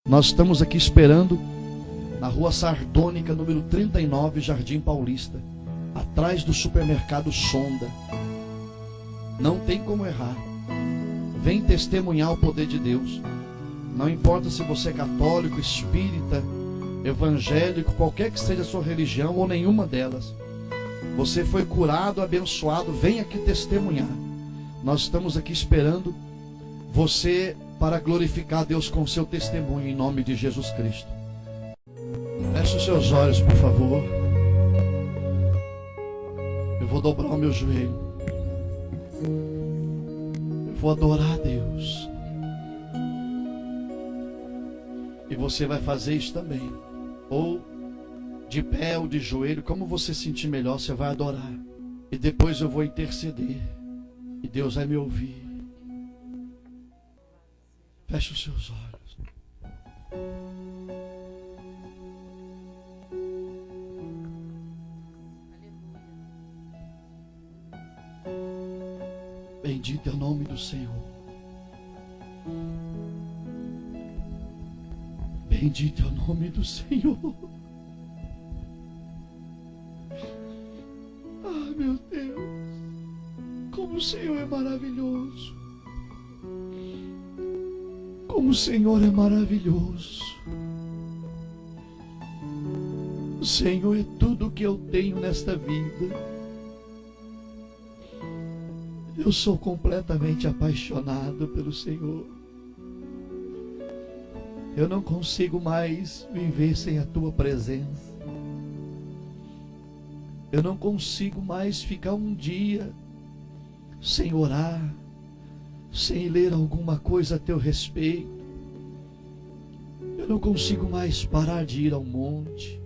Nós estamos aqui esperando na Rua Sardônica, número 39, Jardim Paulista, atrás do supermercado Sonda. Não tem como errar. Vem testemunhar o poder de Deus. Não importa se você é católico, espírita, evangélico, qualquer que seja a sua religião ou nenhuma delas. Você foi curado, abençoado, vem aqui testemunhar. Nós estamos aqui esperando você para glorificar Deus com seu testemunho em nome de Jesus Cristo. Feche os seus olhos, por favor. Eu vou dobrar o meu joelho. Eu vou adorar a Deus. E você vai fazer isso também. Ou de pé ou de joelho, como você sentir melhor, você vai adorar. E depois eu vou interceder. E Deus vai me ouvir. Feche os seus olhos. Bendito é o nome do Senhor. Bendito é o nome do Senhor. Ah, meu Deus, como o Senhor é maravilhoso. Como o Senhor é maravilhoso. O Senhor é tudo o que eu tenho nesta vida. Eu sou completamente apaixonado pelo Senhor. Eu não consigo mais viver sem a Tua presença. Eu não consigo mais ficar um dia sem orar, sem ler alguma coisa a Teu respeito. Eu não consigo mais parar de ir ao monte.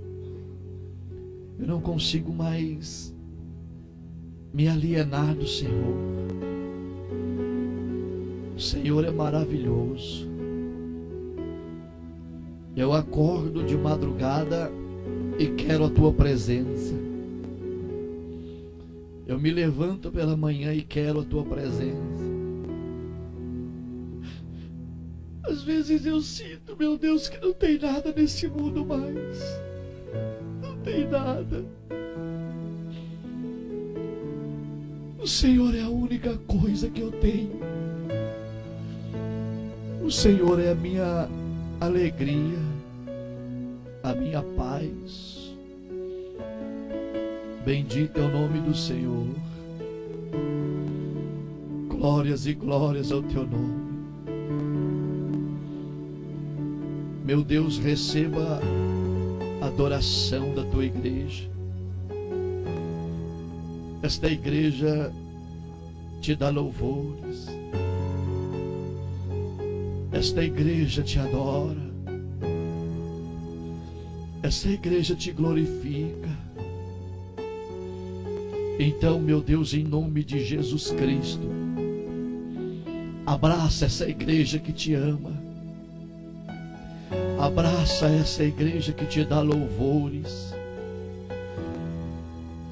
Eu não consigo mais me alienar do Senhor. O Senhor é maravilhoso. Eu acordo de madrugada e quero a Tua presença. Eu me levanto pela manhã e quero a Tua presença. Às vezes eu sinto, meu Deus, que não tem nada nesse mundo mais. Não tem nada. O Senhor é a única coisa que eu tenho. O Senhor é a minha alegria, a minha paz. Bendito é o nome do Senhor. Glórias e glórias ao Teu nome. Meu Deus, receba a adoração da Tua igreja. Esta igreja te dá louvores. Esta igreja te adora. Esta igreja te glorifica. Então, meu Deus, em nome de Jesus Cristo, abraça essa igreja que te ama. Abraça essa igreja que te dá louvores.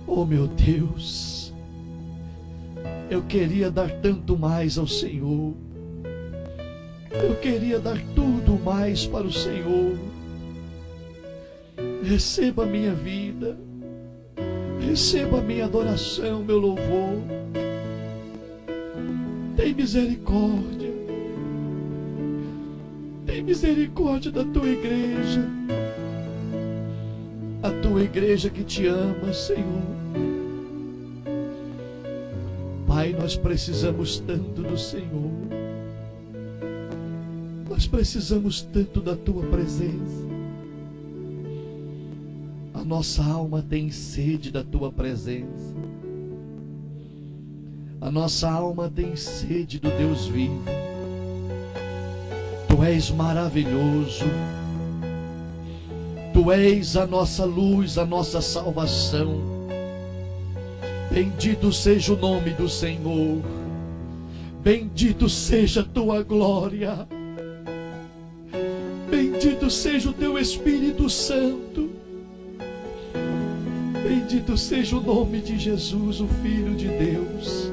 Oh, meu Deus, eu queria dar tanto mais ao Senhor. Eu queria dar tudo mais para o Senhor. Receba a minha vida. Receba a minha adoração, meu louvor. Tem misericórdia. Tem misericórdia da Tua igreja. A Tua igreja que te ama, Senhor. Pai, nós precisamos tanto do Senhor. Nós precisamos tanto da Tua presença. A nossa alma tem sede da Tua presença. A nossa alma tem sede do Deus vivo. Tu és maravilhoso. Tu és a nossa luz, a nossa salvação. Bendito seja o nome do Senhor. Bendito seja a Tua glória. Bendito seja o Teu Espírito Santo. Bendito seja o nome de Jesus, o Filho de Deus.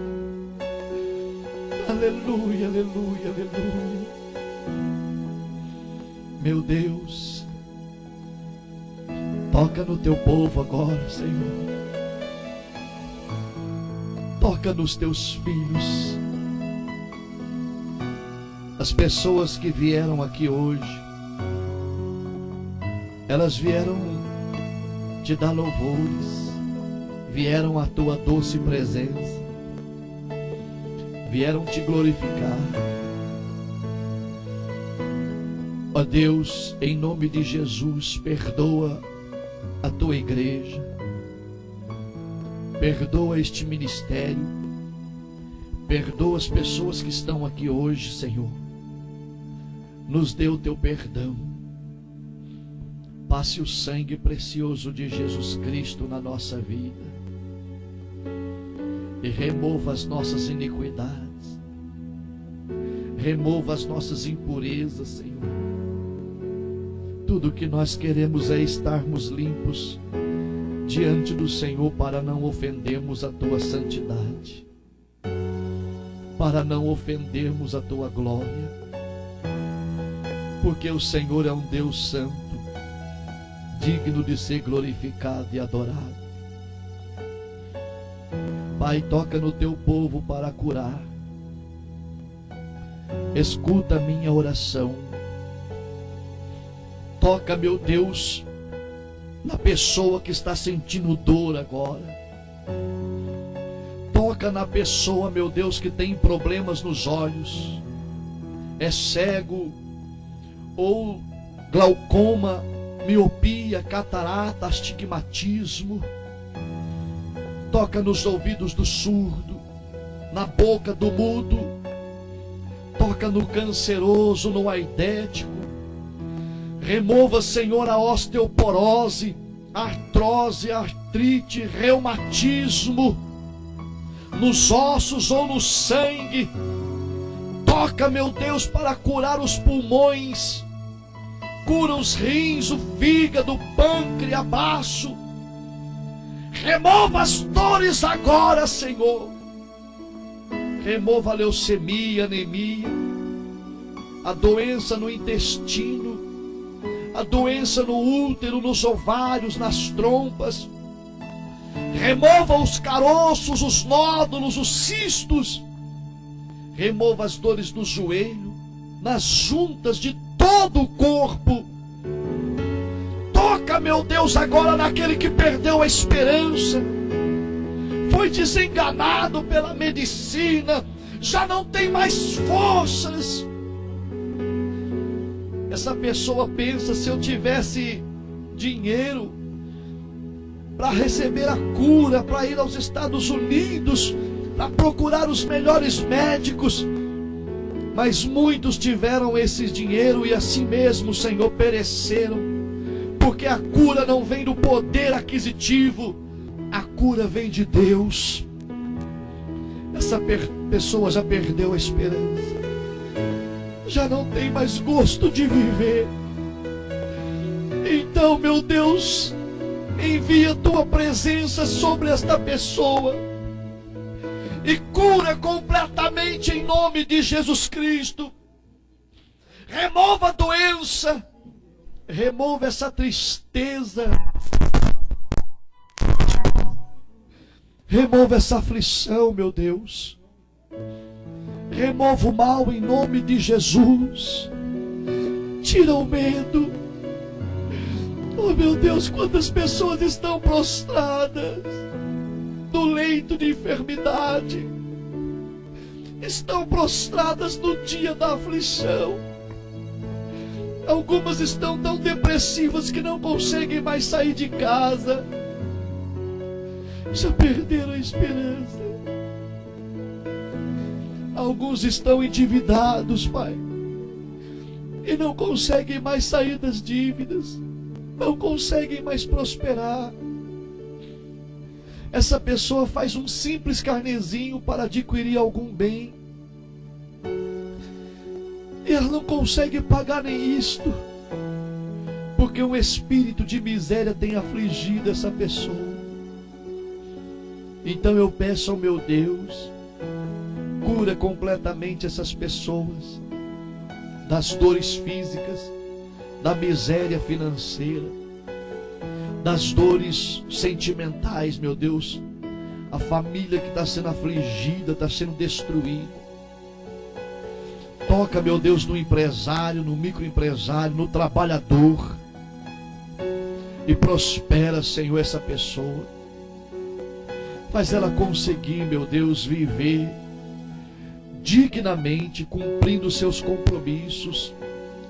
Aleluia, aleluia, aleluia. Meu Deus, toca no teu povo agora, Senhor. Toca nos teus filhos. As pessoas que vieram aqui hoje, elas vieram te dar louvores, vieram à tua doce presença, vieram te glorificar. Ó Deus, em nome de Jesus, perdoa a tua igreja, perdoa este ministério, perdoa as pessoas que estão aqui hoje, Senhor. Nos dê o teu perdão. Passe o sangue precioso de Jesus Cristo na nossa vida e remova as nossas iniquidades, remova as nossas impurezas, Senhor. Tudo que nós queremos é estarmos limpos diante do Senhor, para não ofendermos a tua santidade, para não ofendermos a tua glória, porque o Senhor é um Deus santo, digno de ser glorificado e adorado. Pai, toca no teu povo para curar. Escuta a minha oração. Toca, meu Deus, na pessoa que está sentindo dor agora. Toca na pessoa, meu Deus, que tem problemas nos olhos, é cego, ou glaucoma, miopia, catarata, astigmatismo. Toca nos ouvidos do surdo, na boca do mudo. Toca no canceroso, no aidético. Remova, Senhor, a osteoporose, a artrose, a artrite, reumatismo, nos ossos ou no sangue. Toca, meu Deus, para curar os pulmões. Cura os rins, o fígado, o pâncreas, baço. Remova as dores agora, Senhor. Remova a leucemia, anemia, a doença no intestino, a doença no útero, nos ovários, nas trompas. Remova os caroços, os nódulos, os cistos. Remova as dores do joelho, nas juntas de todo o corpo. Toca, meu Deus, agora naquele que perdeu a esperança, foi desenganado pela medicina, já não tem mais forças. Essa pessoa pensa: se eu tivesse dinheiro para receber a cura, para ir aos Estados Unidos, para procurar os melhores médicos. Mas muitos tiveram esse dinheiro e assim mesmo, Senhor, pereceram, porque a cura não vem do poder aquisitivo, a cura vem de Deus. Essa pessoa já perdeu a esperança, já não tem mais gosto de viver. Então, meu Deus, envia a tua presença sobre esta pessoa e cura completamente em nome de Jesus Cristo. Remova a doença, remova essa tristeza, remova essa aflição, meu Deus. Remova o mal em nome de Jesus. Tira o medo. Oh, meu Deus, quantas pessoas estão prostradas no leito de enfermidade, estão prostradas no dia da aflição. Algumas estão tão depressivas que não conseguem mais sair de casa, já perderam a esperança. Alguns estão endividados, Pai, e não conseguem mais sair das dívidas, não conseguem mais prosperar. Essa pessoa faz um simples carnezinho para adquirir algum bem, e ela não consegue pagar nem isto, porque um espírito de miséria tem afligido essa pessoa. Então eu peço ao meu Deus, cura completamente essas pessoas das dores físicas, da miséria financeira, das dores sentimentais, meu Deus. A família que está sendo afligida, está sendo destruída. Toca, meu Deus, no empresário, no microempresário, no trabalhador. E prospera, Senhor, essa pessoa. Faz ela conseguir, meu Deus, viver dignamente, cumprindo seus compromissos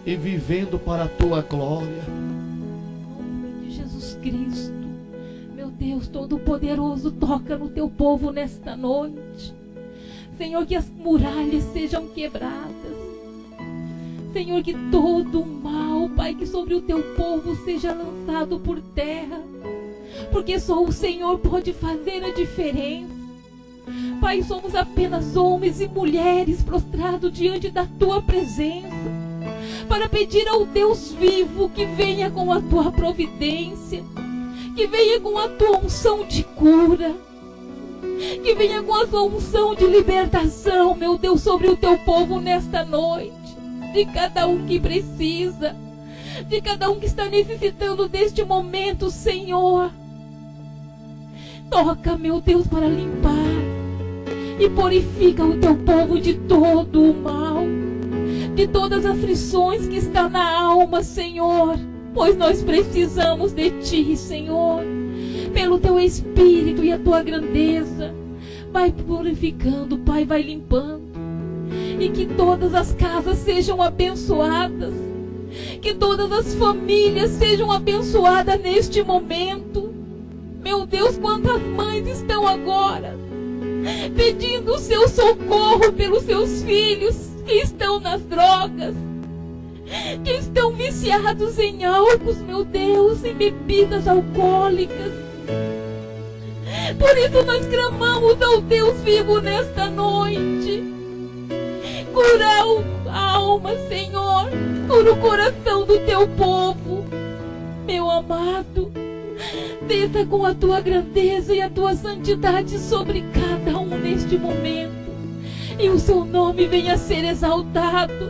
e vivendo para a tua glória. Em nome de Jesus Cristo, meu Deus Todo-Poderoso, toca no teu povo nesta noite. Senhor, que as muralhas sejam quebradas. Senhor, que todo o mal, Pai, que sobre o teu povo seja lançado por terra. Porque só o Senhor pode fazer a diferença. Pai, somos apenas homens e mulheres prostrados diante da tua presença, para pedir ao Deus vivo que venha com a tua providência, que venha com a tua unção de cura, que venha com a tua unção de libertação, meu Deus, sobre o teu povo nesta noite, de cada um que precisa, de cada um que está necessitando deste momento, Senhor. Toca, meu Deus, para limpar e purifica o teu povo de todo o mal, de todas as aflições que está na alma, Senhor, pois nós precisamos de Ti, Senhor. Pelo Teu Espírito e a Tua grandeza, vai purificando, Pai, vai limpando, e que todas as casas sejam abençoadas, que todas as famílias sejam abençoadas neste momento. Meu Deus, quantas mães estão agora pedindo o seu socorro pelos seus filhos que estão nas drogas, que estão viciados em álcool, meu Deus, em bebidas alcoólicas. Por isso nós clamamos ao Deus vivo nesta noite. Cura a alma, Senhor, cura o coração do teu povo, meu amado. Desça com a tua grandeza e a tua santidade sobre cada um neste momento, e o seu nome venha a ser exaltado,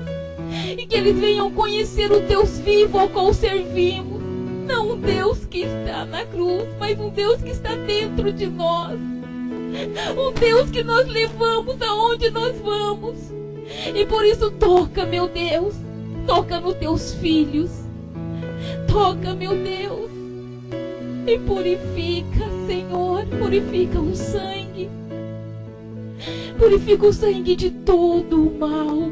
e que eles venham conhecer o Deus vivo ao qual servimos, não um Deus que está na cruz, mas um Deus que está dentro de nós, um Deus que nós levamos aonde nós vamos. E por isso toca, meu Deus, toca nos teus filhos, toca, meu Deus, e purifica, Senhor, purifica o sangue de todo o mal.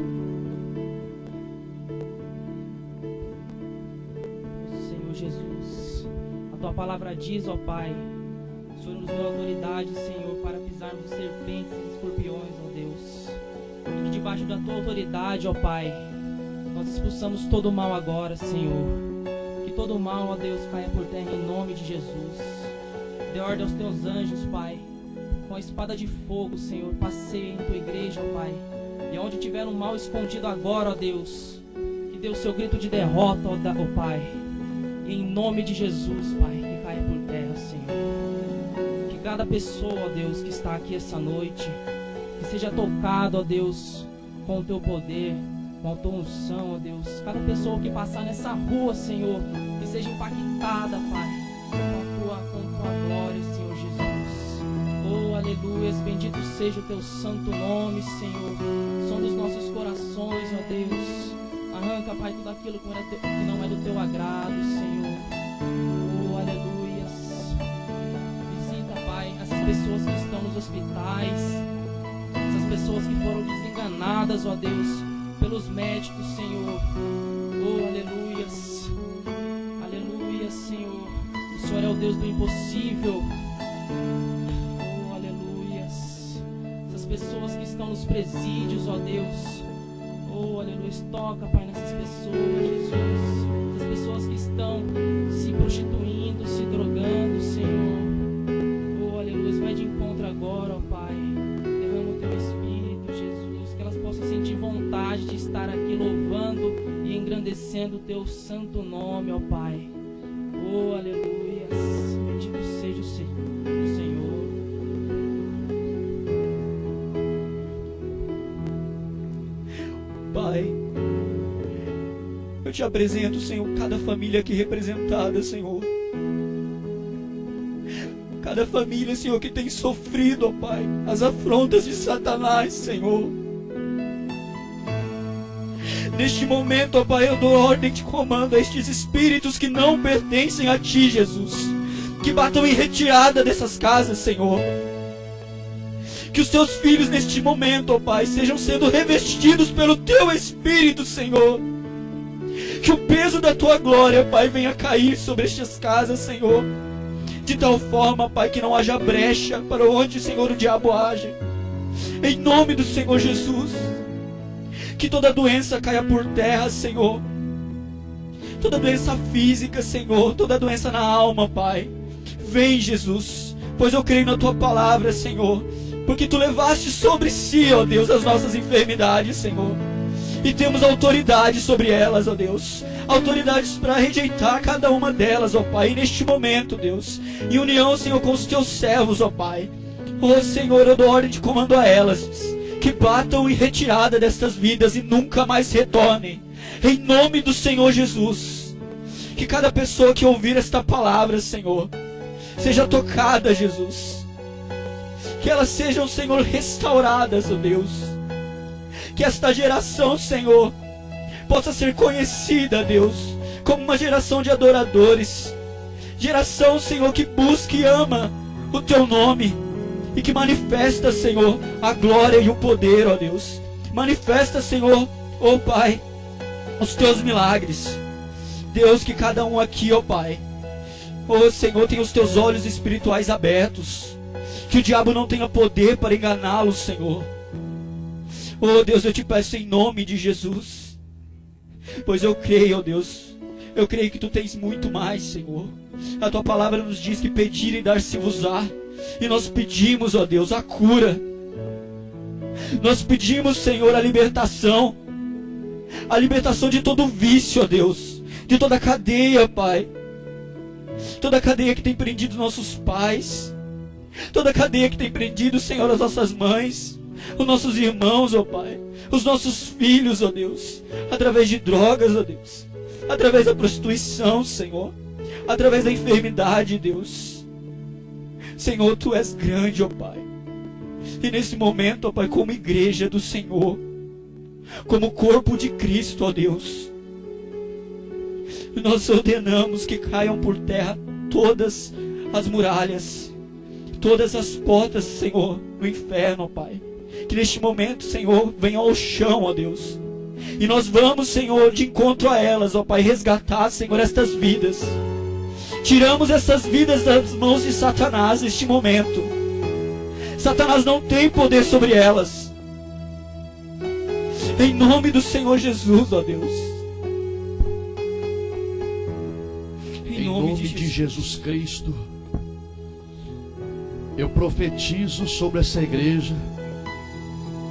Senhor Jesus, a tua palavra diz, ó Pai, o Senhor nos deu autoridade, Senhor, para pisarmos serpentes e escorpiões, ó Deus, e que debaixo da tua autoridade, ó Pai, nós expulsamos todo o mal agora, Senhor. Que todo o mal, ó Deus, caia por terra em nome de Jesus. Dê ordem aos teus anjos, Pai, com a espada de fogo, Senhor, passeie em tua igreja, ó Pai, e onde tiver um mal escondido agora, ó Deus, que dê o seu grito de derrota, ó Pai, e em nome de Jesus, Pai, que caia por terra, Senhor. Que cada pessoa, ó Deus, que está aqui essa noite, que seja tocado, ó Deus, com o teu poder, com a tua unção, ó Deus. Cada pessoa que passar nessa rua, Senhor, que seja impactada, Pai, com tua glória, Senhor Jesus. Oh, aleluia, bendito seja o teu santo nome, Senhor. Som dos nossos corações, ó Deus. Arranca, Pai, tudo aquilo que não é do teu agrado, Senhor. Oh, aleluia. Visita, Pai, essas pessoas que estão nos hospitais, essas pessoas que foram desenganadas, ó Deus, pelos médicos, Senhor. Oh, aleluias. Aleluia, Senhor. O Senhor é o Deus do impossível. Oh, aleluias. Essas pessoas que estão nos presídios, ó Deus. Oh, aleluia. Toca, Pai, nessas pessoas, Jesus. Essas pessoas que estão se prostituindo, se drogando, Senhor. Oh, aleluia. Vai de encontro agora, ó Pai. Derrama o teu Espírito, Jesus. Que elas possam sentir vontade de estar aqui louvando e engrandecendo o teu santo nome, ó Pai. Oh, aleluia. Bendito seja o Senhor. Pai, eu te apresento, Senhor, cada família aqui representada, Senhor. Cada família, Senhor, que tem sofrido, ó Pai, as afrontas de Satanás, Senhor. Neste momento, ó Pai, eu dou ordem de comando a estes espíritos que não pertencem a Ti, Jesus, que batam em retirada dessas casas, Senhor. Que os Teus filhos neste momento, ó Pai, sejam sendo revestidos pelo Teu Espírito, Senhor. Que o peso da Tua glória, Pai, venha cair sobre estas casas, Senhor. De tal forma, Pai, que não haja brecha para onde, Senhor, o diabo age. Em nome do Senhor Jesus. Que toda doença caia por terra, Senhor. Toda doença física, Senhor. Toda doença na alma, Pai. Vem, Jesus, pois eu creio na Tua palavra, Senhor. Porque Tu levaste sobre si, ó Deus, as nossas enfermidades, Senhor. E temos autoridade sobre elas, ó Deus. Autoridades para rejeitar cada uma delas, ó Pai. E neste momento, Deus, em união, Senhor, com os Teus servos, ó Pai. Ó Senhor, eu dou ordem de comando a elas, que batam em retirada destas vidas e nunca mais retornem. Em nome do Senhor Jesus. Que cada pessoa que ouvir esta palavra, Senhor, seja tocada, Jesus. Que elas sejam, Senhor, restauradas, ó Deus. Que esta geração, Senhor, possa ser conhecida, Deus, como uma geração de adoradores. Geração, Senhor, que busca e ama o Teu nome. E que manifesta, Senhor, a glória e o poder, ó Deus. Manifesta, Senhor, ó Pai, os Teus milagres. Deus, que cada um aqui, ó Pai, ó Senhor, tenha os Teus olhos espirituais abertos. Que o diabo não tenha poder para enganá-los, Senhor. Oh Deus, eu te peço em nome de Jesus. Pois eu creio, ó Deus, eu creio que Tu tens muito mais, Senhor. A Tua palavra nos diz que pedir e dar-se-vos-á. E nós pedimos, ó Deus, a cura. Nós pedimos, Senhor, a libertação. A libertação de todo vício, ó Deus. De toda cadeia, Pai. Toda cadeia que tem prendido nossos pais. Toda cadeia que tem prendido, Senhor, as nossas mães. Os nossos irmãos, ó Pai. Os nossos filhos, ó Deus. Através de drogas, ó Deus. Através da prostituição, Senhor. Através da enfermidade, Deus. Senhor, Tu és grande, ó Pai. E nesse momento, ó Pai, como igreja do Senhor, como corpo de Cristo, ó Deus, nós ordenamos que caiam por terra todas as muralhas, todas as portas, Senhor, no inferno, ó Pai. Que neste momento, Senhor, venham ao chão, ó Deus. E nós vamos, Senhor, de encontro a elas, ó Pai, resgatar, Senhor, estas vidas. Tiramos essas vidas das mãos de Satanás neste momento. Satanás não tem poder sobre elas. Em nome do Senhor Jesus, ó Deus. Em nome de Jesus Cristo, eu profetizo sobre essa igreja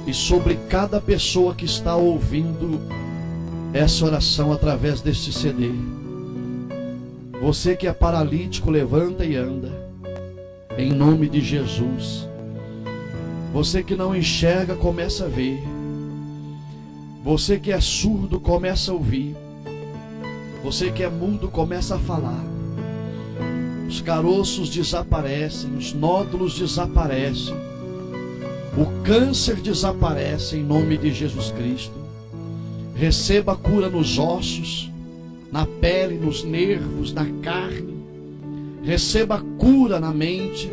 e sobre cada pessoa que está ouvindo essa oração através deste CD. Você que é paralítico, levanta e anda. Em nome de Jesus. Você que não enxerga, começa a ver. Você que é surdo, começa a ouvir. Você que é mudo, começa a falar. Os caroços desaparecem, os nódulos desaparecem. O câncer desaparece em nome de Jesus Cristo. Receba a cura nos ossos, na pele, nos nervos, na carne. Receba a cura na mente.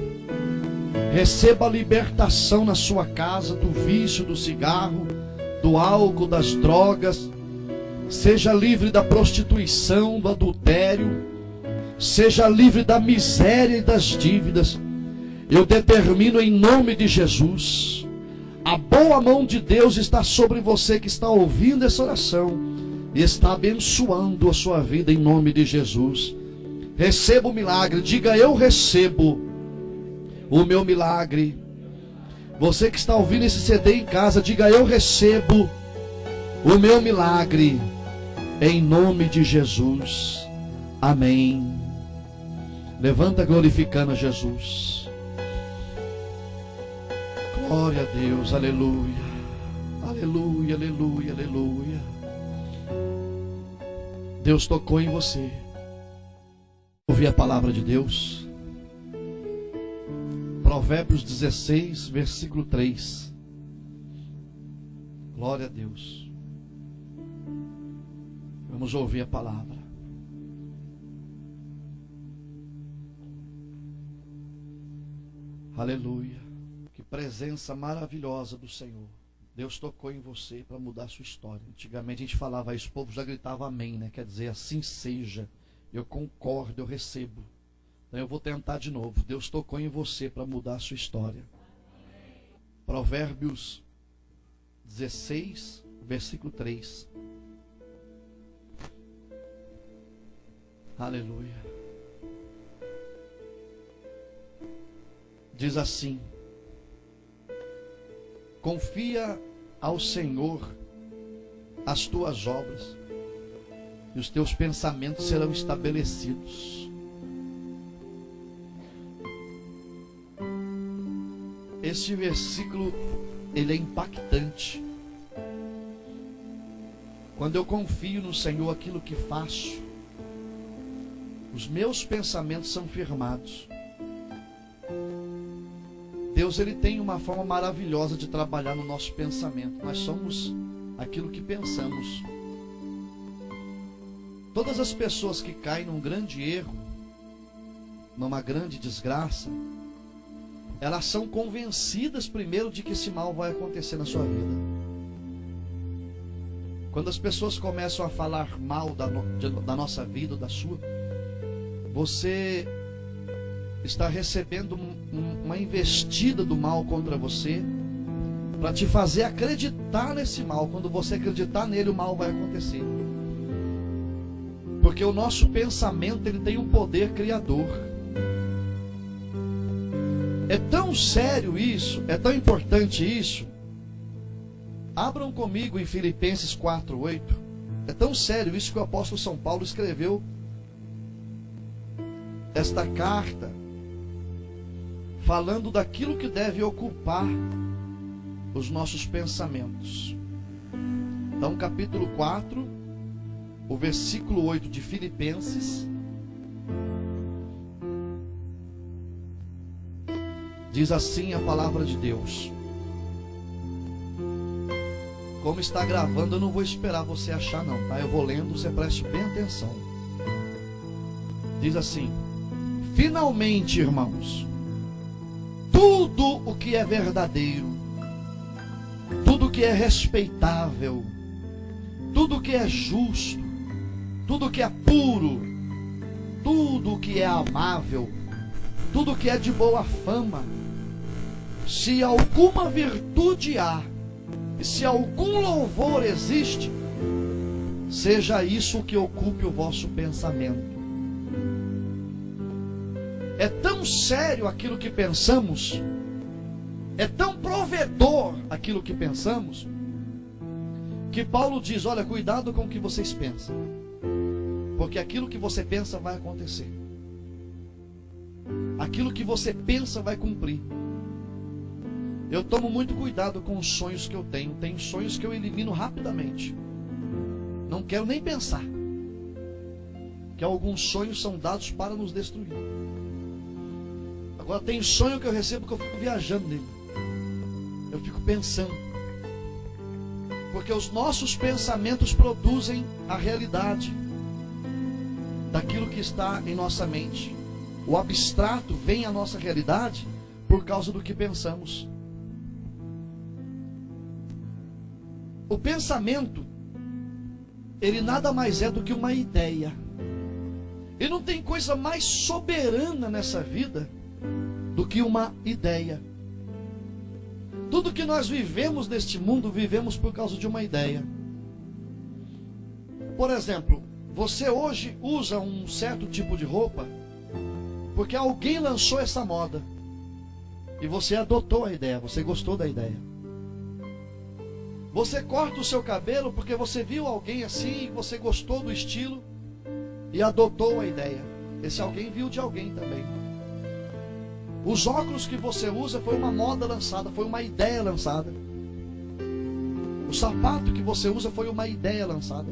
Receba a libertação na sua casa do vício, do cigarro, do álcool, das drogas. Seja livre da prostituição, do adultério. Seja livre da miséria e das dívidas. Eu determino em nome de Jesus. A boa mão de Deus está sobre você que está ouvindo essa oração e está abençoando a sua vida em nome de Jesus. Receba o milagre. Diga: eu recebo o meu milagre. Você que está ouvindo esse CD em casa, diga: eu recebo o meu milagre em nome de Jesus. Amém. Levanta glorificando a Jesus. Glória a Deus, aleluia. Aleluia, aleluia, aleluia. Deus tocou em você. Ouvi a palavra de Deus. Provérbios 16, versículo 3. Glória a Deus. Vamos ouvir a palavra. Aleluia. Que presença maravilhosa do Senhor. Deus tocou em você para mudar a sua história. Antigamente a gente falava isso, o povo já gritava amém, né? Quer dizer, assim seja. Eu concordo, eu recebo. Então eu vou tentar de novo. Deus tocou em você para mudar a sua história. Provérbios 16, versículo 3. Aleluia. Diz assim: confia ao Senhor as tuas obras, e os teus pensamentos serão estabelecidos. Este versículo, ele é impactante. Quando eu confio no Senhor aquilo que faço, os meus pensamentos são firmados. Deus, ele tem uma forma maravilhosa de trabalhar no nosso pensamento. Nós somos aquilo que pensamos. Todas as pessoas que caem num grande erro, numa grande desgraça, elas são convencidas primeiro de que esse mal vai acontecer na sua vida. Quando as pessoas começam a falar mal da nossa vida ou da sua, você está recebendo uma investida do mal contra você, para te fazer acreditar nesse mal. Quando você acreditar nele, o mal vai acontecer. Porque o nosso pensamento, ele tem um poder criador. É tão sério isso, é tão importante isso. Abram comigo em Filipenses 4:8. É tão sério isso que o apóstolo São Paulo escreveu esta carta, falando daquilo que deve ocupar os nossos pensamentos. Então, capítulo 4, o versículo 8 de Filipenses, diz assim a palavra de Deus. Como está gravando, eu não vou esperar você achar não, tá? Eu vou lendo, você preste bem atenção. Diz assim: finalmente, irmãos, tudo o que é verdadeiro, tudo o que é respeitável, tudo o que é justo, tudo o que é puro, tudo o que é amável, tudo o que é de boa fama, se alguma virtude há, e se algum louvor existe, seja isso o que ocupe o vosso pensamento. É tão sério aquilo que pensamos, é tão provedor aquilo que pensamos, que Paulo diz: olha, cuidado com o que vocês pensam, porque aquilo que você pensa vai acontecer, aquilo que você pensa vai cumprir. Eu tomo muito cuidado com os sonhos que eu tenho. Tem sonhos que eu elimino rapidamente, não quero nem pensar, que alguns sonhos são dados para nos destruir. Agora tem sonho que eu recebo que eu fico viajando nele, eu fico pensando, porque os nossos pensamentos produzem a realidade daquilo que está em nossa mente. O abstrato vem à nossa realidade por causa do que pensamos. O pensamento, ele nada mais é do que uma ideia. E não tem coisa mais soberana nessa vida do que uma ideia. Tudo que nós vivemos neste mundo, vivemos por causa de uma ideia. Por exemplo, você hoje usa um certo tipo de roupa porque alguém lançou essa moda e você adotou a ideia, você gostou da ideia. Você corta o seu cabelo porque você viu alguém assim, você gostou do estilo e adotou a ideia. Esse alguém viu de alguém também. Os óculos que você usa foi uma moda lançada, foi uma ideia lançada. O sapato que você usa foi uma ideia lançada.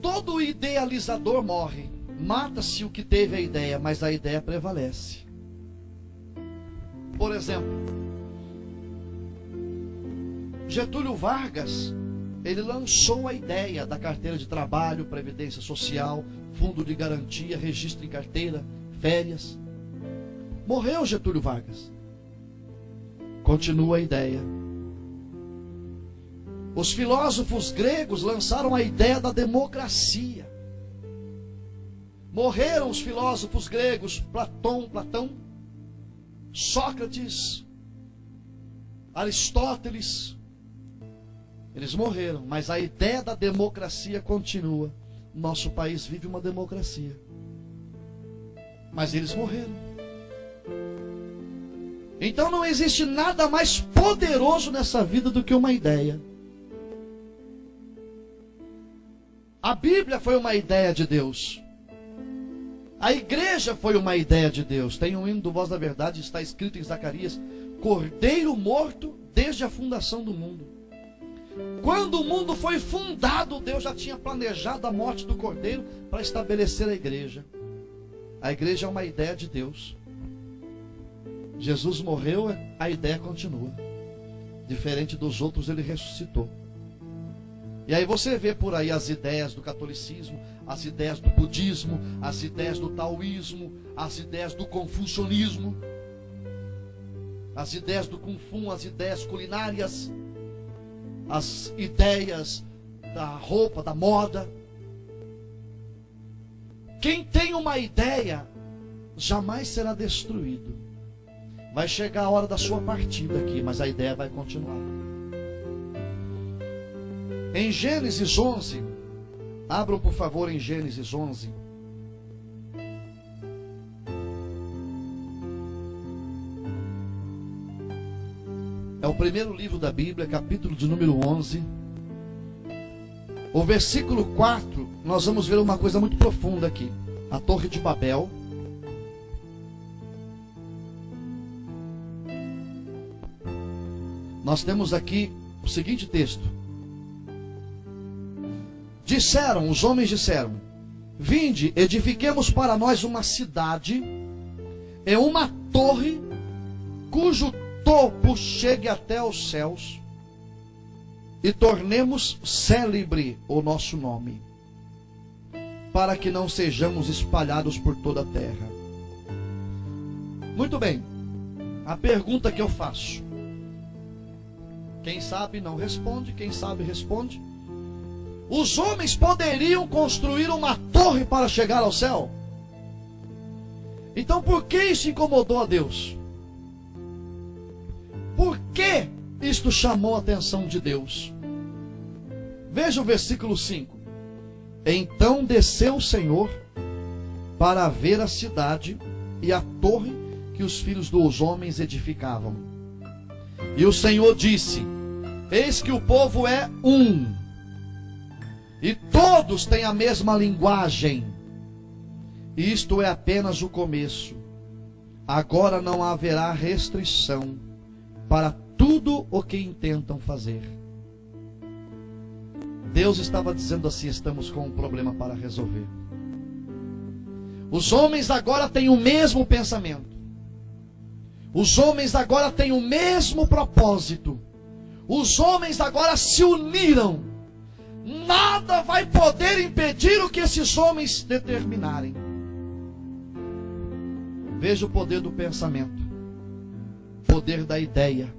todo idealizador morre. Mata-se o que teve a ideia, mas a ideia prevalece. Por exemplo, Getúlio Vargas, ele lançou a ideia da carteira de trabalho, previdência social, fundo de garantia, registro em carteira, férias. Morreu Getúlio Vargas. Continua a ideia. Os filósofos gregos lançaram a ideia da democracia. Morreram os filósofos gregos, Platão, Sócrates, Aristóteles. Eles morreram, mas a ideia da democracia continua. Nosso país vive uma democracia. Mas eles morreram. Então não existe nada mais poderoso nessa vida do que uma ideia. A Bíblia foi uma ideia de Deus. A igreja foi uma ideia de Deus. Tem um hino do Voz da Verdade, está escrito em Zacarias: Cordeiro morto desde a fundação do mundo. Quando o mundo foi fundado, Deus já tinha planejado a morte do Cordeiro para estabelecer a igreja. A igreja é uma ideia de Deus. Jesus morreu, a ideia continua. Diferente dos outros, ele ressuscitou. E aí você vê por aí as ideias do catolicismo, as ideias do budismo, as ideias do taoísmo, as ideias do confucionismo, as ideias do kung fu, as ideias culinárias, as ideias da roupa, da moda. Quem tem uma ideia jamais será destruído. Vai chegar a hora da sua partida aqui, mas a ideia vai continuar. Em Gênesis 11, abram por favor em Gênesis 11. É o primeiro livro da Bíblia, capítulo de número 11. O versículo 4, nós vamos ver uma coisa muito profunda aqui. A Torre de Babel. Nós temos aqui o seguinte texto. Os homens disseram: Vinde, edifiquemos para nós uma cidade e uma torre cujo topo chegue até os céus, e tornemos célebre o nosso nome, para que não sejamos espalhados por toda a terra. Muito bem, a pergunta que eu faço, quem sabe não responde, quem sabe responde. Os homens poderiam construir uma torre para chegar ao céu? Então por que isso incomodou a Deus? Por que isto chamou a atenção de Deus? Veja o versículo 5. Então desceu o Senhor para ver a cidade e a torre que os filhos dos homens edificavam. E o Senhor disse: Eis que o povo é um, e todos têm a mesma linguagem. Isto é apenas o começo. Agora não haverá restrição para tudo o que intentam fazer. Deus estava dizendo assim: estamos com um problema para resolver. Os homens agora têm o mesmo pensamento. Os homens agora têm o mesmo propósito. Os homens agora se uniram. Nada vai poder impedir o que esses homens determinarem. Veja o poder do pensamento, o poder da ideia.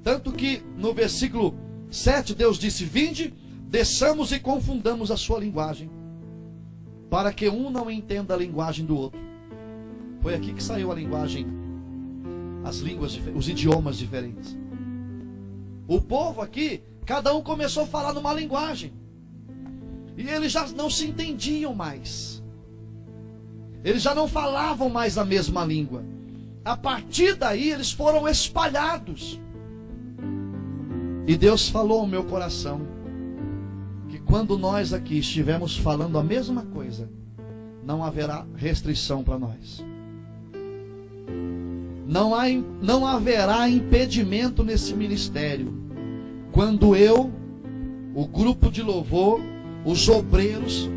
Tanto que no versículo 7 Deus disse: Vinde, desçamos e confundamos a sua linguagem, para que um não entenda a linguagem do outro. Foi aqui que saiu a linguagem, as línguas, os idiomas diferentes. O povo aqui, cada um começou a falar numa linguagem, e eles já não se entendiam mais. Eles já não falavam mais a mesma língua. A partir daí eles foram espalhados. E Deus falou ao meu coração que quando nós aqui estivermos falando a mesma coisa, não haverá restrição para nós. Não haverá impedimento nesse ministério. Quando eu o grupo de louvor, os obreiros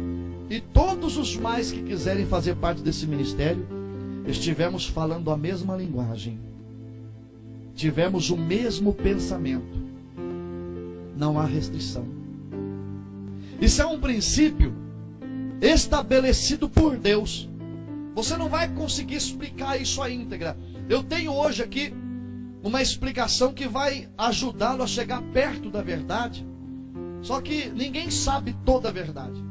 e todos os mais que quiserem fazer parte desse ministério, estivemos falando a mesma linguagem, tivemos o mesmo pensamento, não há restrição. Isso é um princípio estabelecido por Deus. Você não vai conseguir explicar isso à íntegra. Eu tenho hoje aqui uma explicação que vai ajudá-lo a chegar perto da verdade. Só que ninguém sabe toda a verdade.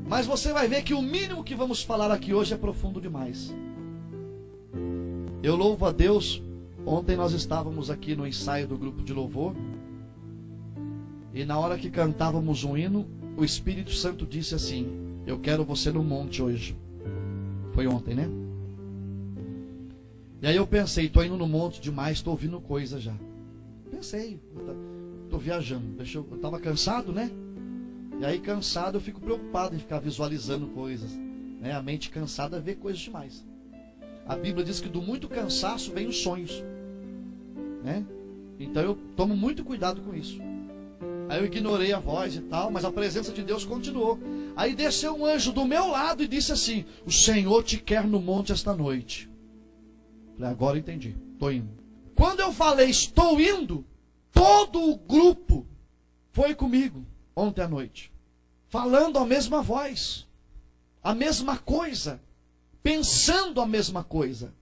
Mas você vai ver que o mínimo que vamos falar aqui hoje é profundo demais. Eu louvo a Deus. Ontem nós estávamos aqui no ensaio do grupo de louvor. E na hora que cantávamos um hino, o Espírito Santo disse assim: eu quero você no monte hoje. Foi ontem, né? E aí eu pensei, estou indo no monte demais, estou ouvindo coisa já. Pensei, estou viajando. Eu estava cansado, né? E aí cansado eu fico preocupado em ficar visualizando coisas, né? A mente cansada vê coisas demais. A Bíblia diz que do muito cansaço vem os sonhos, né? Então eu tomo muito cuidado com isso. Aí eu ignorei a voz e tal, mas a presença de Deus continuou. Aí desceu um anjo do meu lado e disse assim: o Senhor te quer no monte esta noite. Falei, agora entendi, estou indo. Quando eu falei estou indo, todo o grupo foi comigo ontem à noite, falando a mesma voz, a mesma coisa, pensando a mesma coisa.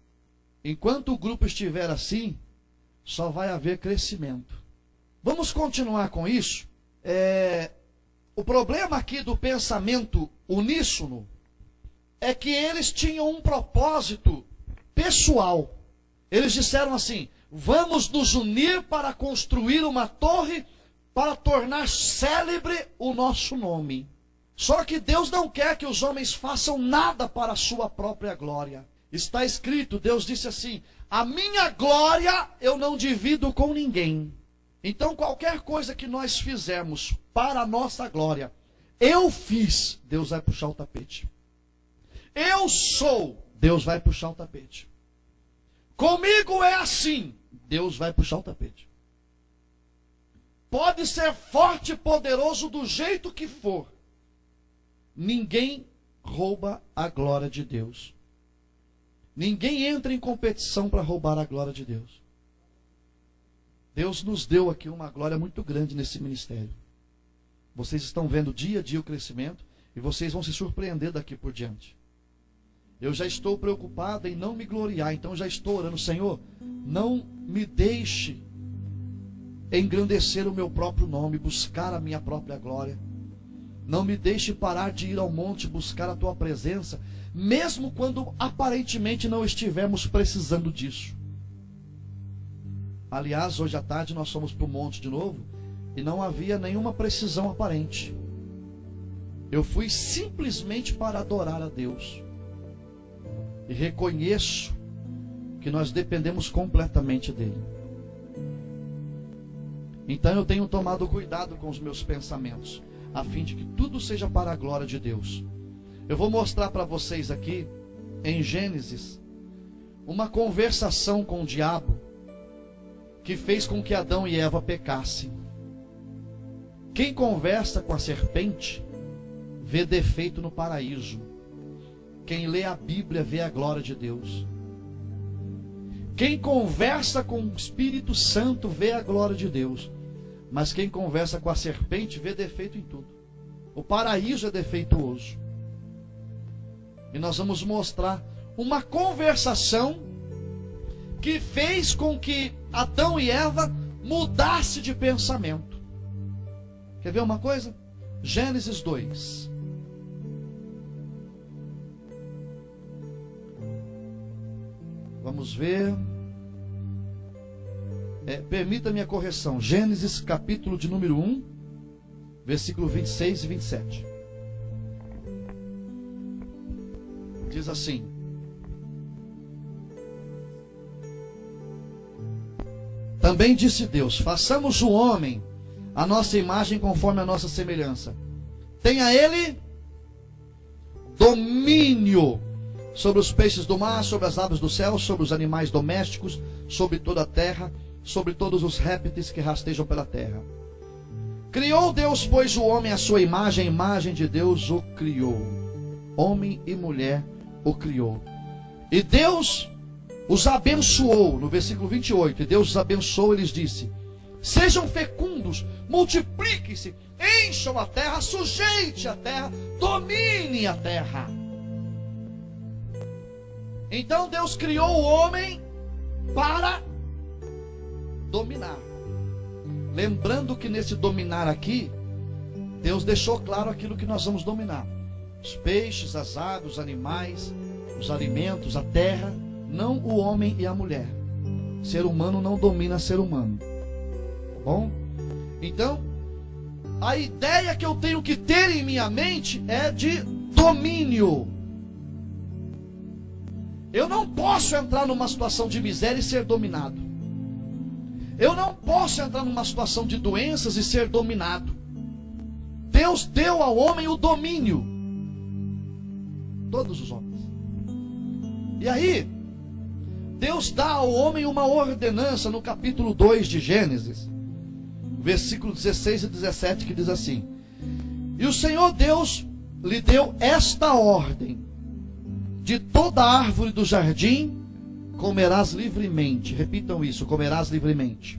Enquanto o grupo estiver assim, só vai haver crescimento. Vamos continuar com isso. O problema aqui do pensamento uníssono é que eles tinham um propósito pessoal. Eles disseram assim: vamos nos unir para construir uma torre para tornar célebre o nosso nome. Só que Deus não quer que os homens façam nada para a sua própria glória. Está escrito, Deus disse assim: a minha glória eu não divido com ninguém. Então qualquer coisa que nós fizermos para a nossa glória, eu fiz, Deus vai puxar o tapete. Eu sou, Deus vai puxar o tapete. Comigo é assim, Deus vai puxar o tapete. Pode ser forte e poderoso do jeito que for, ninguém rouba a glória de Deus. Ninguém entra em competição para roubar a glória de Deus. Deus nos deu aqui uma glória muito grande nesse ministério. Vocês estão vendo dia a dia o crescimento e vocês vão se surpreender daqui por diante. Eu já estou preocupado em não me gloriar, então já estou orando: Senhor, não me deixe engrandecer o meu próprio nome, buscar a minha própria glória. Não me deixe parar de ir ao monte buscar a tua presença, mesmo quando aparentemente não estivermos precisando disso. Aliás, hoje à tarde nós fomos para o monte de novo e não havia nenhuma precisão aparente. Eu fui simplesmente para adorar a Deus. E reconheço que nós dependemos completamente dele. Então eu tenho tomado cuidado com os meus pensamentos, a fim de que tudo seja para a glória de Deus. Eu vou mostrar para vocês aqui, em Gênesis, uma conversação com o diabo que fez com que Adão e Eva pecassem. Quem conversa com a serpente vê defeito no paraíso. Quem lê a Bíblia vê a glória de Deus. Quem conversa com o Espírito Santo vê a glória de Deus. Mas quem conversa com a serpente vê defeito em tudo. O paraíso é defeituoso. E nós vamos mostrar uma conversação que fez com que Adão e Eva mudassem de pensamento. Quer ver uma coisa? Gênesis 2. Vamos ver. Permita-me a correção. Gênesis capítulo de número 1, versículo 26 e 27. Diz assim: também disse Deus: façamos o homem a nossa imagem conforme a nossa semelhança. Tenha ele domínio sobre os peixes do mar, sobre as aves do céu, sobre os animais domésticos, sobre toda a terra, sobre todos os répteis que rastejam pela terra. Criou Deus, pois, o homem à sua imagem, a imagem de Deus o criou. Homem e mulher o criou. E Deus os abençoou, no versículo 28, e Deus os abençoou e lhes disse: sejam fecundos, multipliquem-se, encham a terra, sujeite a terra, domine a terra. Então Deus criou o homem para dominar. Lembrando que nesse dominar aqui, Deus deixou claro aquilo que nós vamos dominar: os peixes, as aves, os animais, os alimentos, a terra, não o homem e a mulher. Ser humano não domina ser humano. Tá bom? Então, a ideia que eu tenho que ter em minha mente é de domínio. Eu não posso entrar numa situação de miséria e ser dominado. Eu não posso entrar numa situação de doenças e ser dominado. Deus deu ao homem o domínio. Todos os homens. E aí, Deus dá ao homem uma ordenança no capítulo 2 de Gênesis, versículo 16 e 17, que diz assim: e o Senhor Deus lhe deu esta ordem: de toda árvore do jardim comerás livremente. Repitam isso: comerás livremente.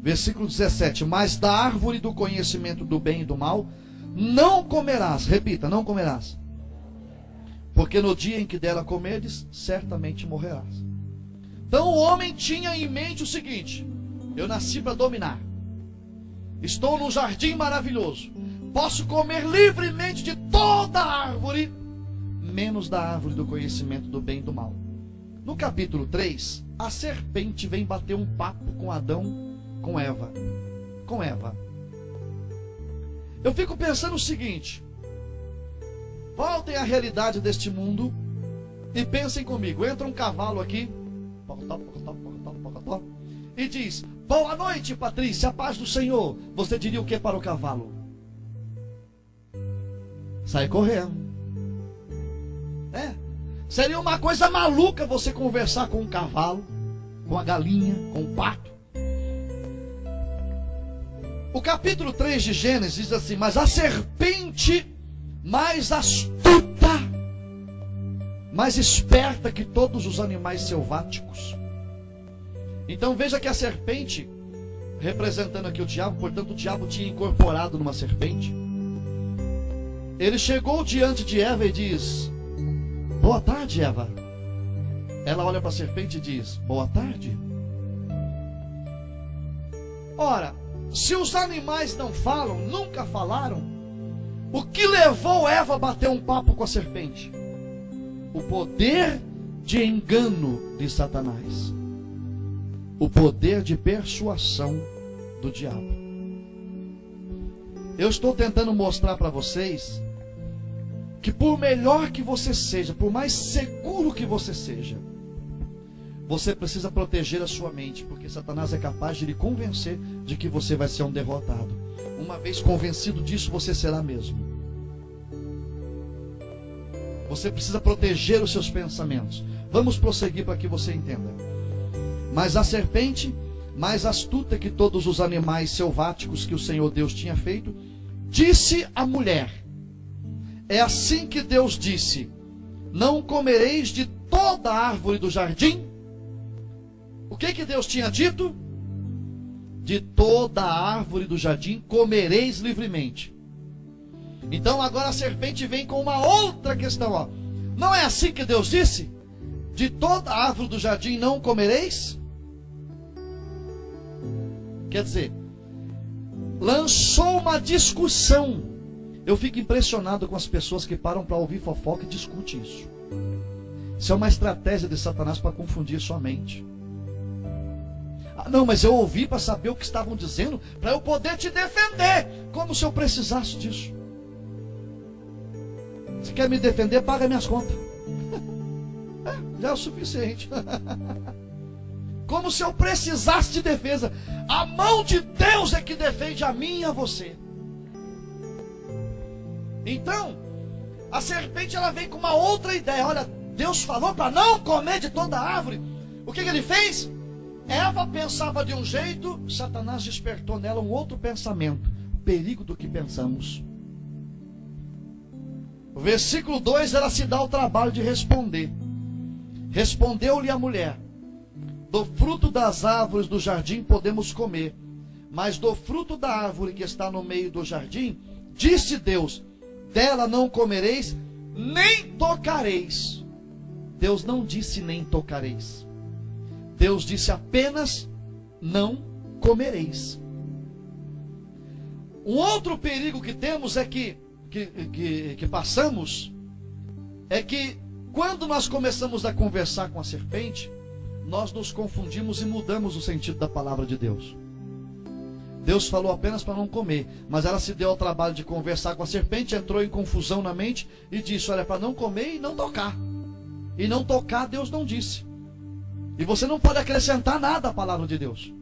Versículo 17: mas da árvore do conhecimento do bem e do mal não comerás. Repita: não comerás, porque no dia em que dela comeres, certamente morrerás. Então o homem tinha em mente o seguinte: eu nasci para dominar, estou num jardim maravilhoso, posso comer livremente de toda árvore, menos da árvore do conhecimento do bem e do mal. No capítulo 3, a serpente vem bater um papo com Adão, com Eva. Eu fico pensando o seguinte: voltem à realidade deste mundo e pensem comigo. Entra um cavalo aqui e diz: boa noite, Patrícia, a paz do Senhor. Você diria o que para o cavalo? Sai correndo. Seria uma coisa maluca você conversar com um cavalo, com a galinha, com o pato. O capítulo 3 de Gênesis diz assim: mas a serpente, mais astuta, mais esperta que todos os animais selváticos. Então veja que a serpente, representando aqui o diabo, portanto o diabo tinha incorporado numa serpente. Ele chegou diante de Eva e diz: boa tarde, Eva. Ela olha para a serpente e diz: boa tarde. Ora, se os animais não falam, nunca falaram, o que levou Eva a bater um papo com a serpente? O poder de engano de Satanás, o poder de persuasão do diabo. Eu estou tentando mostrar para vocês que por melhor que você seja, por mais seguro que você seja, você precisa proteger a sua mente, porque Satanás é capaz de lhe convencer de que você vai ser um derrotado. Uma vez convencido disso, você será mesmo. Você precisa proteger os seus pensamentos. Vamos prosseguir para que você entenda. Mas a serpente, mais astuta que todos os animais selváticos que o Senhor Deus tinha feito, disse à mulher: é assim que Deus disse: não comereis de toda árvore do jardim? O que Deus tinha dito? De toda árvore do jardim comereis livremente. Então agora a serpente vem com uma outra questão, ó. Não é assim que Deus disse? De toda árvore do jardim não comereis? Quer dizer, lançou uma discussão. Eu fico impressionado com as pessoas que param para ouvir fofoca e discutem isso. Isso é uma estratégia de Satanás para confundir sua mente. Ah, não, mas eu ouvi para saber o que estavam dizendo, para eu poder te defender, como se eu precisasse disso. Se quer me defender, paga minhas contas. Já é o suficiente. Como se eu precisasse de defesa. A mão de Deus é que defende a mim e a você. Então, a serpente ela vem com uma outra ideia. Olha, Deus falou para não comer de toda árvore. O que ele fez? Eva pensava de um jeito, Satanás despertou nela um outro pensamento. Perigo do que pensamos. O versículo 2, ela se dá o trabalho de responder. Respondeu-lhe a mulher: do fruto das árvores do jardim podemos comer, mas do fruto da árvore que está no meio do jardim, disse Deus: dela não comereis, nem tocareis. Deus não disse nem tocareis. Deus disse apenas: não comereis. Um outro perigo que temos é que passamos, é que quando nós começamos a conversar com a serpente, nós nos confundimos e mudamos o sentido da palavra de Deus. Deus falou apenas para não comer, mas ela se deu ao trabalho de conversar com a serpente, entrou em confusão na mente e disse: olha, para não comer e não tocar. E não tocar, Deus não disse. E você não pode acrescentar nada à palavra de Deus.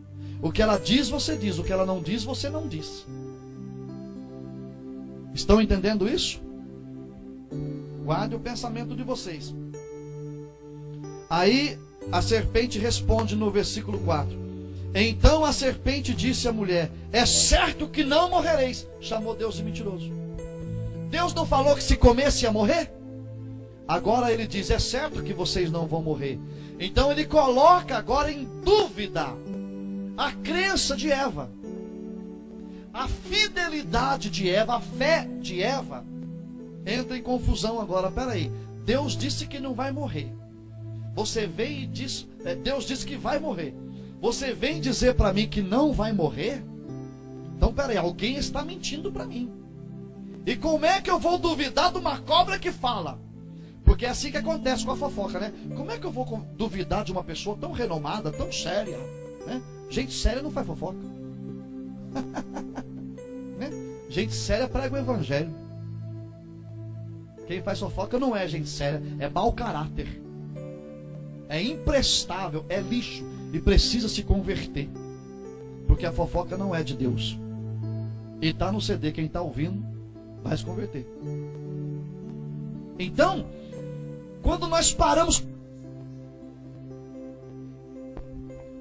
O que ela diz, você diz. O que ela não diz, você não diz. Estão entendendo isso? Guarde o pensamento de vocês. Aí a serpente responde no versículo 4. Então a serpente disse à mulher: é certo que não morrereis. Chamou Deus de mentiroso. Deus não falou que se comesse ia morrer? Agora ele diz: é certo que vocês não vão morrer. Então ele coloca agora em dúvida a crença de Eva, a fidelidade de Eva, a fé de Eva. Entra em confusão agora. Peraí, Deus disse que não vai morrer. Você vem e diz, Deus disse que vai morrer. Você vem dizer para mim que não vai morrer? Então peraí, alguém está mentindo para mim. E como é que eu vou duvidar de uma cobra que fala? Porque é assim que acontece com a fofoca, né? Como é que eu vou duvidar de uma pessoa tão renomada, tão séria, né? Gente séria não faz fofoca. Né? Gente séria prega o evangelho. Quem faz fofoca não é gente séria, é mau caráter, é imprestável, é lixo e precisa se converter, porque a fofoca não é de Deus. E está no CD, quem está ouvindo vai se converter. Então, quando nós paramos,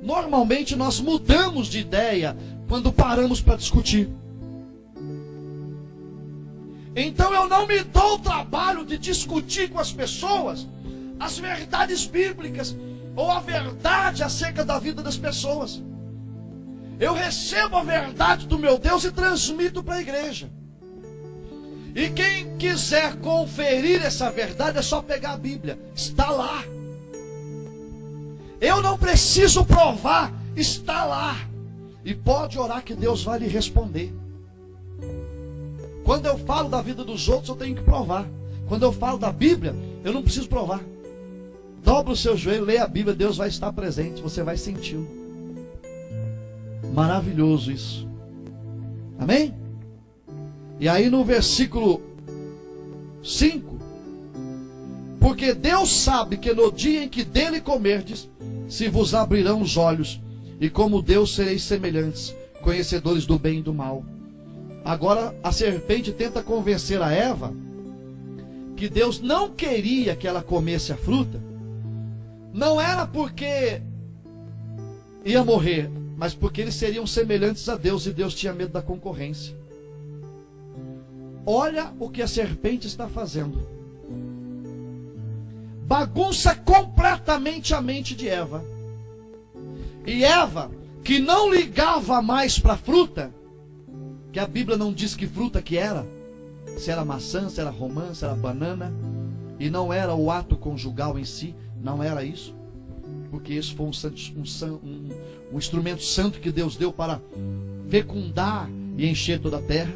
normalmente nós mudamos de ideia quando paramos para discutir. Então eu não me dou o trabalho de discutir com as pessoas as verdades bíblicas ou a verdade acerca da vida das pessoas. Eu recebo a verdade do meu Deus e transmito para a igreja. E quem quiser conferir essa verdade é só pegar a Bíblia, está lá. Eu não preciso provar, está lá. E pode orar que Deus vai lhe responder. Quando eu falo da vida dos outros, eu tenho que provar. Quando eu falo da Bíblia, eu não preciso provar. Dobra o seu joelho, leia a Bíblia, Deus vai estar presente, você vai senti-lo. Maravilhoso isso. Amém? E aí no versículo 5: porque Deus sabe que no dia em que dele comerdes, se vos abrirão os olhos, e como Deus sereis semelhantes, conhecedores do bem e do mal. Agora a serpente tenta convencer a Eva que Deus não queria que ela comesse a fruta. Não era porque ia morrer, mas porque eles seriam semelhantes a Deus, e Deus tinha medo da concorrência. Olha o que a serpente está fazendo. Bagunça completamente a mente de Eva. E Eva, que não ligava mais para a fruta, que a Bíblia não diz que fruta que era, se era maçã, se era romã, se era banana, e não era o ato conjugal em si, não era isso, porque isso foi um instrumento santo que Deus deu para fecundar e encher toda a terra.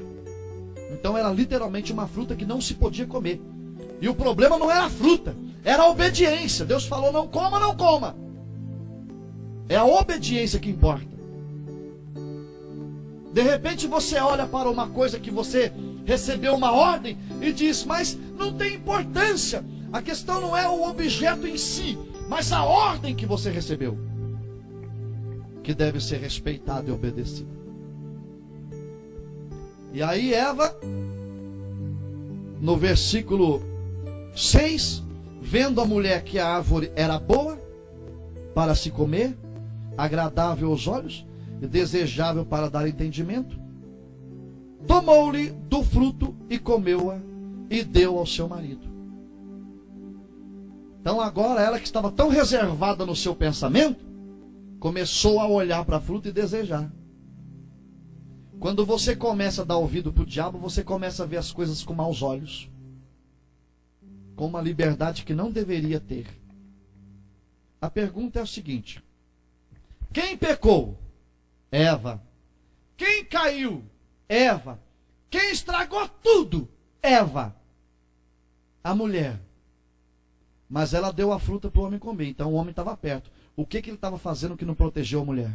Então era literalmente uma fruta que não se podia comer. E o problema não era a fruta, era a obediência. Deus falou: não coma, não coma. É a obediência que importa. De repente você olha para uma coisa que você recebeu uma ordem e diz: mas não tem importância. A questão não é o objeto em si, mas a ordem que você recebeu, que deve ser respeitada e obedecida. E aí Eva, no versículo 6, vendo a mulher que a árvore era boa para se comer, agradável aos olhos e desejável para dar entendimento. Tomou-lhe do fruto e comeu-a e deu ao seu marido. Então agora ela, que estava tão reservada no seu pensamento, começou a olhar para a fruta e desejar. Quando você começa a dar ouvido para o diabo, você começa a ver as coisas com maus olhos, com uma liberdade que não deveria ter. A pergunta é a seguinte: quem pecou? Eva. Quem caiu? Eva. Quem estragou tudo? Eva. A mulher. Mas ela deu a fruta para o homem comer, então o homem estava perto. O que ele estava fazendo que não protegeu a mulher?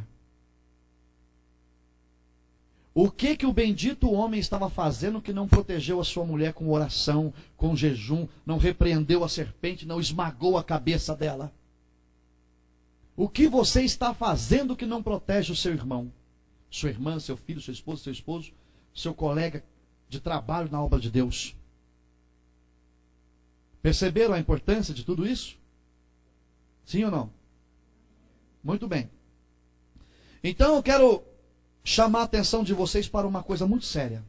O que o bendito homem estava fazendo que não protegeu a sua mulher com oração, com jejum, não repreendeu a serpente, não esmagou a cabeça dela? O que você está fazendo que não protege o seu irmão, sua irmã, seu filho, seu esposo, seu colega de trabalho na obra de Deus? Perceberam a importância de tudo isso? Sim ou não? Muito bem. Então eu quero chamar a atenção de vocês para uma coisa muito séria.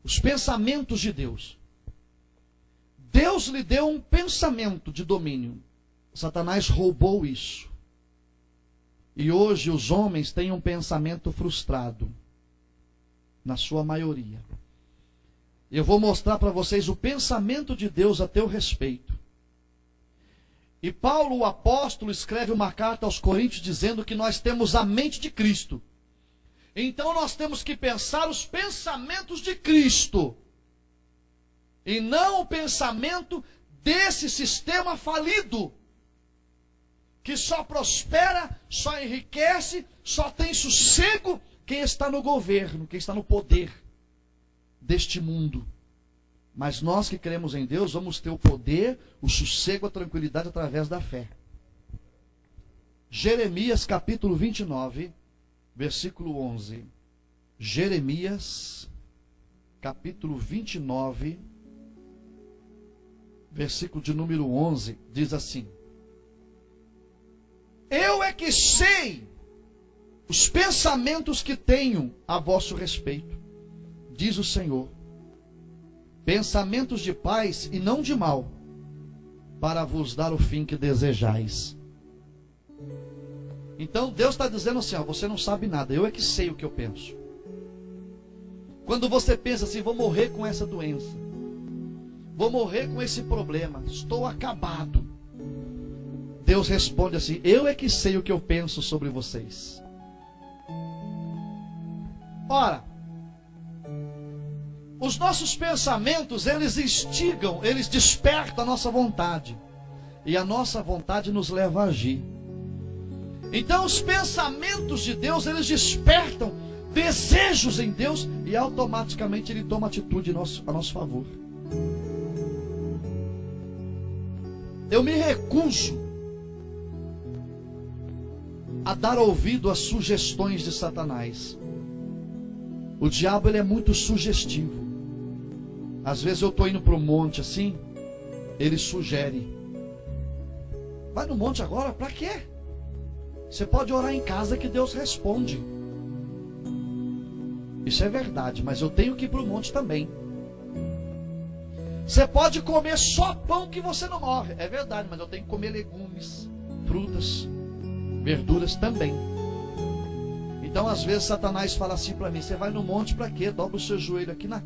Os pensamentos de Deus. Deus lhe deu um pensamento de domínio. Satanás roubou isso. E hoje os homens têm um pensamento frustrado. Na sua maioria. Eu vou mostrar para vocês o pensamento de Deus a teu respeito. E Paulo, o apóstolo, escreve uma carta aos Coríntios dizendo que nós temos a mente de Cristo. Então nós temos que pensar os pensamentos de Cristo. E não o pensamento desse sistema falido. Que só prospera, só enriquece, só tem sossego quem está no governo, quem está no poder deste mundo. Mas nós que cremos em Deus, vamos ter o poder, o sossego, a tranquilidade através da fé. Jeremias capítulo 29, versículo 11. Jeremias capítulo 29, versículo de número 11, diz assim: eu é que sei os pensamentos que tenho a vosso respeito, diz o Senhor, pensamentos de paz e não de mal, para vos dar o fim que desejais. Então Deus está dizendo assim, ó, você não sabe nada, eu é que sei o que eu penso. Quando você pensa assim, vou morrer com essa doença, vou morrer com esse problema, estou acabado, Deus responde assim, eu é que sei o que eu penso sobre vocês. Ora, os nossos pensamentos, eles instigam, eles despertam a nossa vontade. E a nossa vontade nos leva a agir. Então os pensamentos de Deus, eles despertam desejos em Deus e automaticamente Ele toma atitude a nosso favor. Eu me recuso a dar ouvido às sugestões de Satanás. O diabo, ele é muito sugestivo. Às vezes eu estou indo para o monte assim, ele sugere. Vai no monte agora? Para quê? Você pode orar em casa que Deus responde. Isso é verdade, mas eu tenho que ir para o monte também. Você pode comer só pão que você não morre. É verdade, mas eu tenho que comer legumes, frutas, verduras também. Então às vezes Satanás fala assim para mim, você vai no monte para quê? Dobra o seu joelho aqui na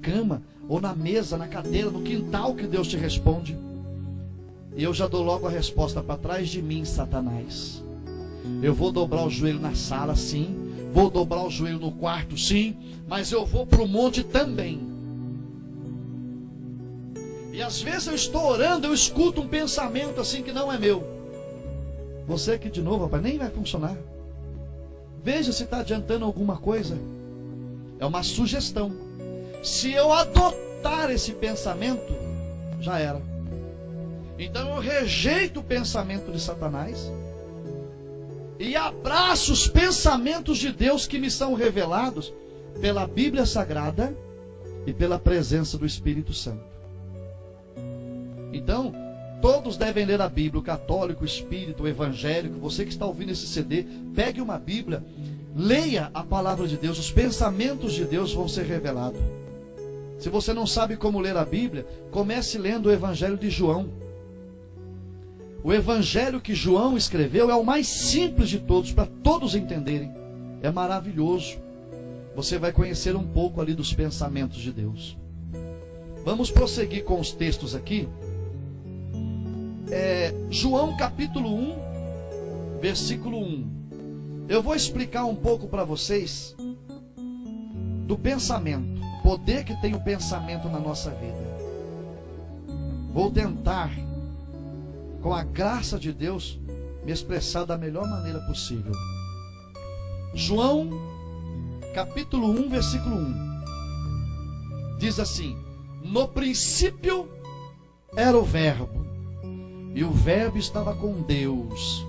cama, ou na mesa, na cadeira, no quintal que Deus te responde. E eu já dou logo a resposta: para trás de mim, Satanás. Eu vou dobrar o joelho na sala, sim. Vou dobrar o joelho no quarto, sim. Mas eu vou para o monte também. E às vezes eu estou orando, eu escuto um pensamento assim que não é meu. Você aqui de novo, rapaz, nem vai funcionar. Veja se está adiantando alguma coisa. É uma sugestão. Se eu adotar esse pensamento, já era. Então eu rejeito o pensamento de Satanás e abraço os pensamentos de Deus que me são revelados pela Bíblia Sagrada e pela presença do Espírito Santo. Então, Todos devem ler a Bíblia, o católico, o espírita, o evangélico. Você que está ouvindo esse CD, pegue uma Bíblia, leia a palavra de Deus, os pensamentos de Deus vão ser revelados. Se você não sabe como ler a Bíblia, comece lendo o Evangelho de João. O Evangelho que João escreveu é o mais simples de todos, para todos entenderem. É maravilhoso. Você vai conhecer um pouco ali dos pensamentos de Deus. Vamos prosseguir com os textos aqui. João capítulo 1, versículo 1. Eu vou explicar um pouco para vocês do pensamento, o poder que tem o pensamento na nossa vida. Vou tentar, com a graça de Deus, me expressar da melhor maneira possível. João capítulo 1, versículo 1. Diz assim: no princípio era o Verbo, e o Verbo estava com Deus,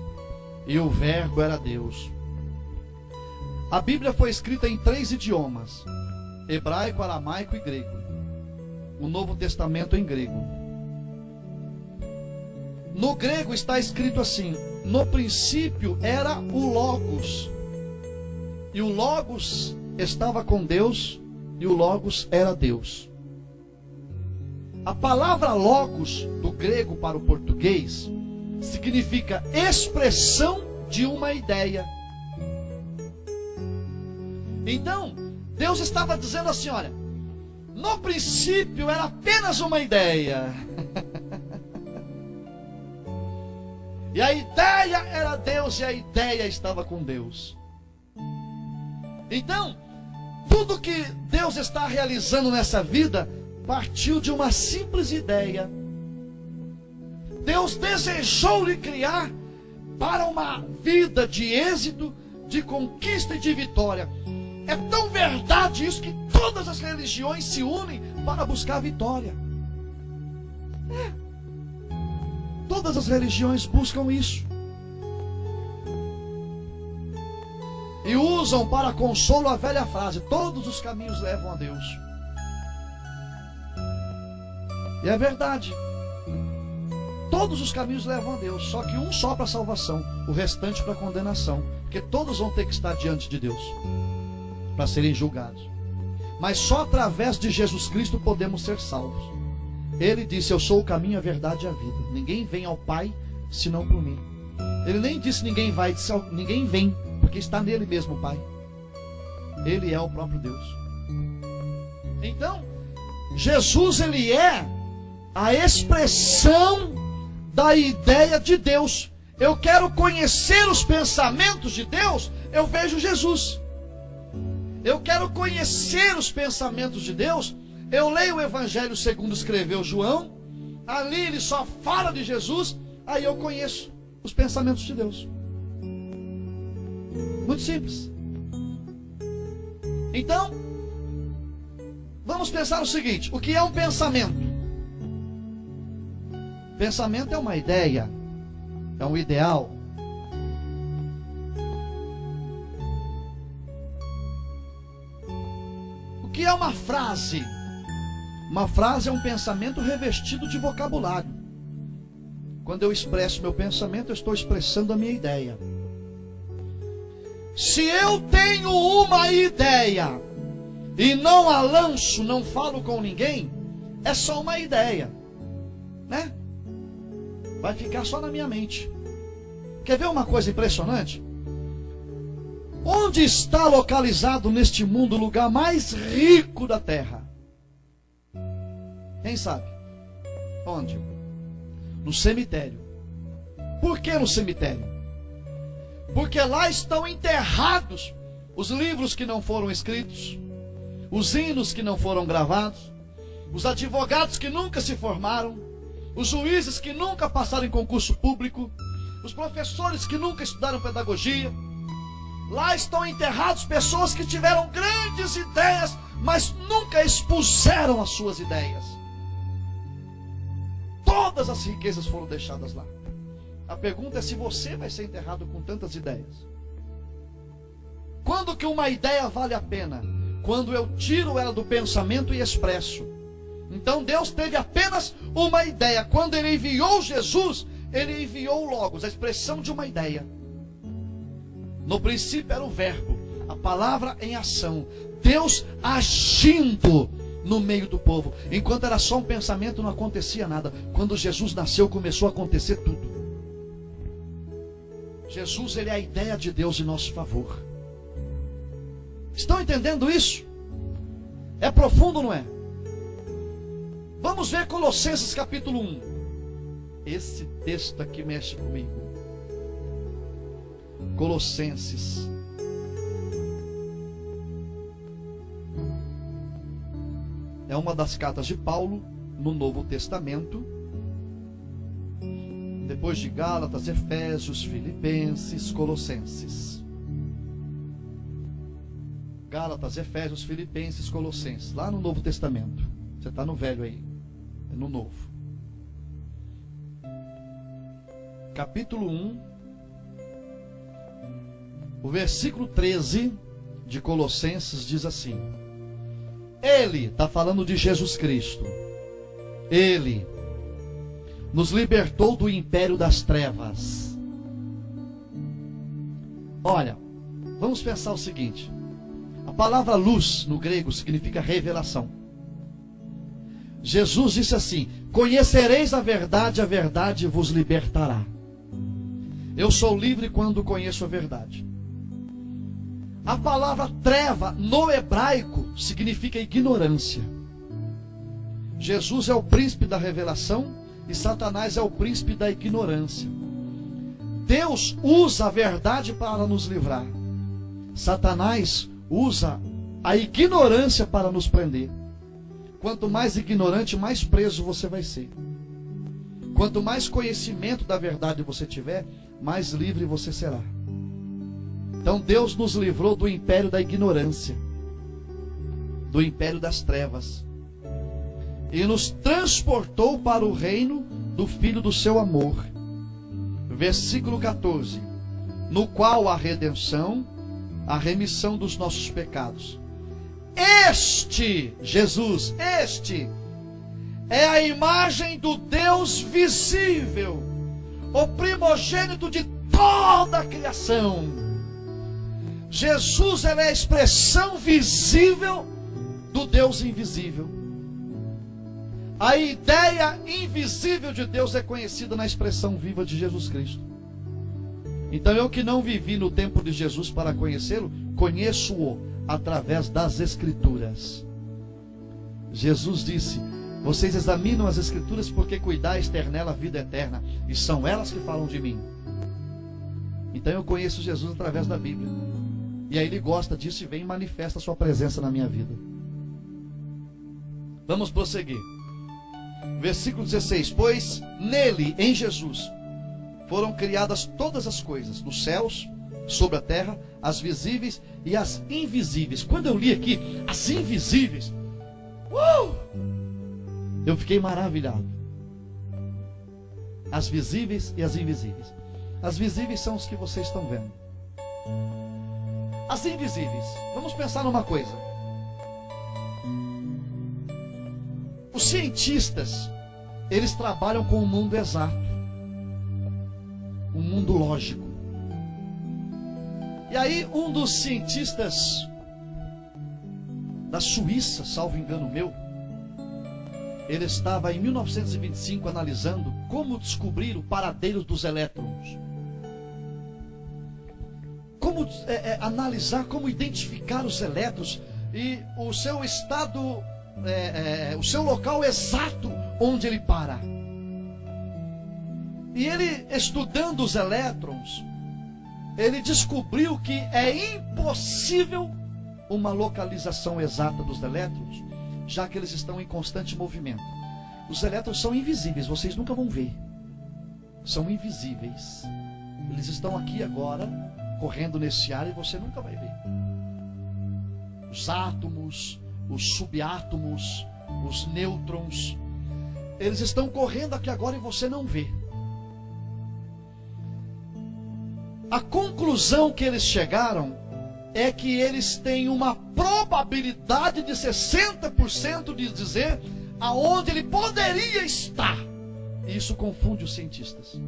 e o Verbo era Deus. A Bíblia foi escrita em 3 idiomas: hebraico, aramaico e grego. O Novo Testamento em grego. No grego está escrito assim: no princípio era o Logos, e o Logos estava com Deus, e o Logos era Deus. A palavra Logos, do grego para o português, significa expressão de uma ideia. Então, Deus estava dizendo assim: olha, no princípio era apenas uma ideia. E a ideia era Deus, e a ideia estava com Deus. Então, tudo que Deus está realizando nessa vida partiu de uma simples ideia. Deus desejou lhe criar para uma vida de êxito, de conquista e de vitória. É tão verdade isso que todas as religiões se unem para buscar a vitória. Todas as religiões buscam isso. E usam para consolo a velha frase: todos os caminhos levam a Deus. E é verdade. Todos os caminhos levam a Deus, só que um só para salvação, o restante para condenação. Porque todos vão ter que estar diante de Deus para serem julgados. Mas só através de Jesus Cristo podemos ser salvos. Ele disse: eu sou o caminho, a verdade e a vida. Ninguém vem ao Pai senão por mim. Ele nem disse ninguém vai, disse ninguém vem, porque está nele mesmo o Pai. Ele é o próprio Deus. Então, Jesus, ele é a expressão da ideia de Deus. Eu quero conhecer os pensamentos de Deus, eu vejo Jesus. Eu quero conhecer os pensamentos de Deus, eu leio o Evangelho segundo escreveu João. Ali ele só fala de Jesus, aí eu conheço os pensamentos de Deus. Muito simples. Então, vamos pensar o seguinte: o que é um pensamento? Pensamento é uma ideia, é um ideal. O que é uma frase? Uma frase é um pensamento revestido de vocabulário. Quando eu expresso meu pensamento, eu estou expressando a minha ideia. Se eu tenho uma ideia e não a lanço, não falo com ninguém, é só uma ideia, né? Vai ficar só na minha mente. Quer ver uma coisa impressionante? Onde está localizado neste mundo o lugar mais rico da terra? Quem sabe? Onde? No cemitério. Por que no cemitério? Porque lá estão enterrados os livros que não foram escritos, os hinos que não foram gravados, os advogados que nunca se formaram, os juízes que nunca passaram em concurso público, os professores que nunca estudaram pedagogia. Lá estão enterrados pessoas que tiveram grandes ideias, mas nunca expuseram as suas ideias. Todas as riquezas foram deixadas lá. A pergunta é se você vai ser enterrado com tantas ideias. Quando que uma ideia vale a pena? Quando eu tiro ela do pensamento e expresso. Então Deus teve apenas uma ideia. Quando Ele enviou Jesus, Ele enviou Logos, a expressão de uma ideia. No princípio era o verbo, a palavra em ação, Deus agindo no meio do povo. Enquanto era só um pensamento, não acontecia nada. Quando Jesus nasceu, começou a acontecer tudo. Jesus, Ele é a ideia de Deus em nosso favor. Estão entendendo isso? É profundo, não é? Vamos ver Colossenses capítulo 1. Esse texto aqui mexe comigo. Colossenses. É uma das cartas de Paulo no Novo Testamento. Depois de Gálatas, Efésios, Filipenses, Colossenses. Gálatas, Efésios, Filipenses, Colossenses. Lá no Novo Testamento. Você está no velho aí. É no novo. Capítulo 1. O versículo 13 de Colossenses diz assim. Ele, está falando de Jesus Cristo. Ele nos libertou do império das trevas. Olha, vamos pensar o seguinte. A palavra luz no grego significa revelação. Jesus disse assim: conhecereis a verdade vos libertará. Eu sou livre quando conheço a verdade. A palavra treva no hebraico significa ignorância. Jesus é o príncipe da revelação e Satanás é o príncipe da ignorância. Deus usa a verdade para nos livrar. Satanás usa a ignorância para nos prender. Quanto mais ignorante, mais preso você vai ser. Quanto mais conhecimento da verdade você tiver, mais livre você será. Então Deus nos livrou do império da ignorância, do império das trevas, e nos transportou para o reino do Filho do seu amor. Versículo 14. No qual a redenção, a remissão dos nossos pecados. Este, Jesus, este é a imagem do Deus visível, o primogênito de toda a criação. Jesus, ele é a expressão visível do Deus invisível. A ideia invisível de Deus é conhecida na expressão viva de Jesus Cristo. Então eu que não vivi no tempo de Jesus para conhecê-lo, conheço-o através das Escrituras. Jesus disse: vocês examinam as Escrituras porque cuidais ter nela a vida eterna, e são elas que falam de mim. Então eu conheço Jesus através da Bíblia. E aí Ele gosta disso e vem e manifesta a sua presença na minha vida. Vamos prosseguir. Versículo 16. Pois nele, em Jesus, foram criadas todas as coisas, nos céus, sobre a terra, as visíveis e as invisíveis. Quando eu li aqui, as invisíveis, eu fiquei maravilhado. As visíveis e as invisíveis. As visíveis são os que vocês estão vendo. As invisíveis, vamos pensar numa coisa. Os cientistas, eles trabalham com o mundo exato, um mundo lógico. E aí um dos cientistas da Suíça, salvo engano meu, ele estava em 1925 analisando como descobrir o paradeiro dos elétrons. Como analisar, como identificar os elétrons e o seu estado, o seu local exato onde ele para. E ele, estudando os elétrons, ele descobriu que é impossível uma localização exata dos elétrons, já que eles estão em constante movimento. Os elétrons são invisíveis, vocês nunca vão ver. São invisíveis. Eles estão aqui agora, correndo nesse ar, e você nunca vai ver. Os átomos, os subátomos, os nêutrons, eles estão correndo aqui agora e você não vê. A conclusão que eles chegaram é que eles têm uma probabilidade de 60% de dizer aonde ele poderia estar. E isso confunde os cientistas,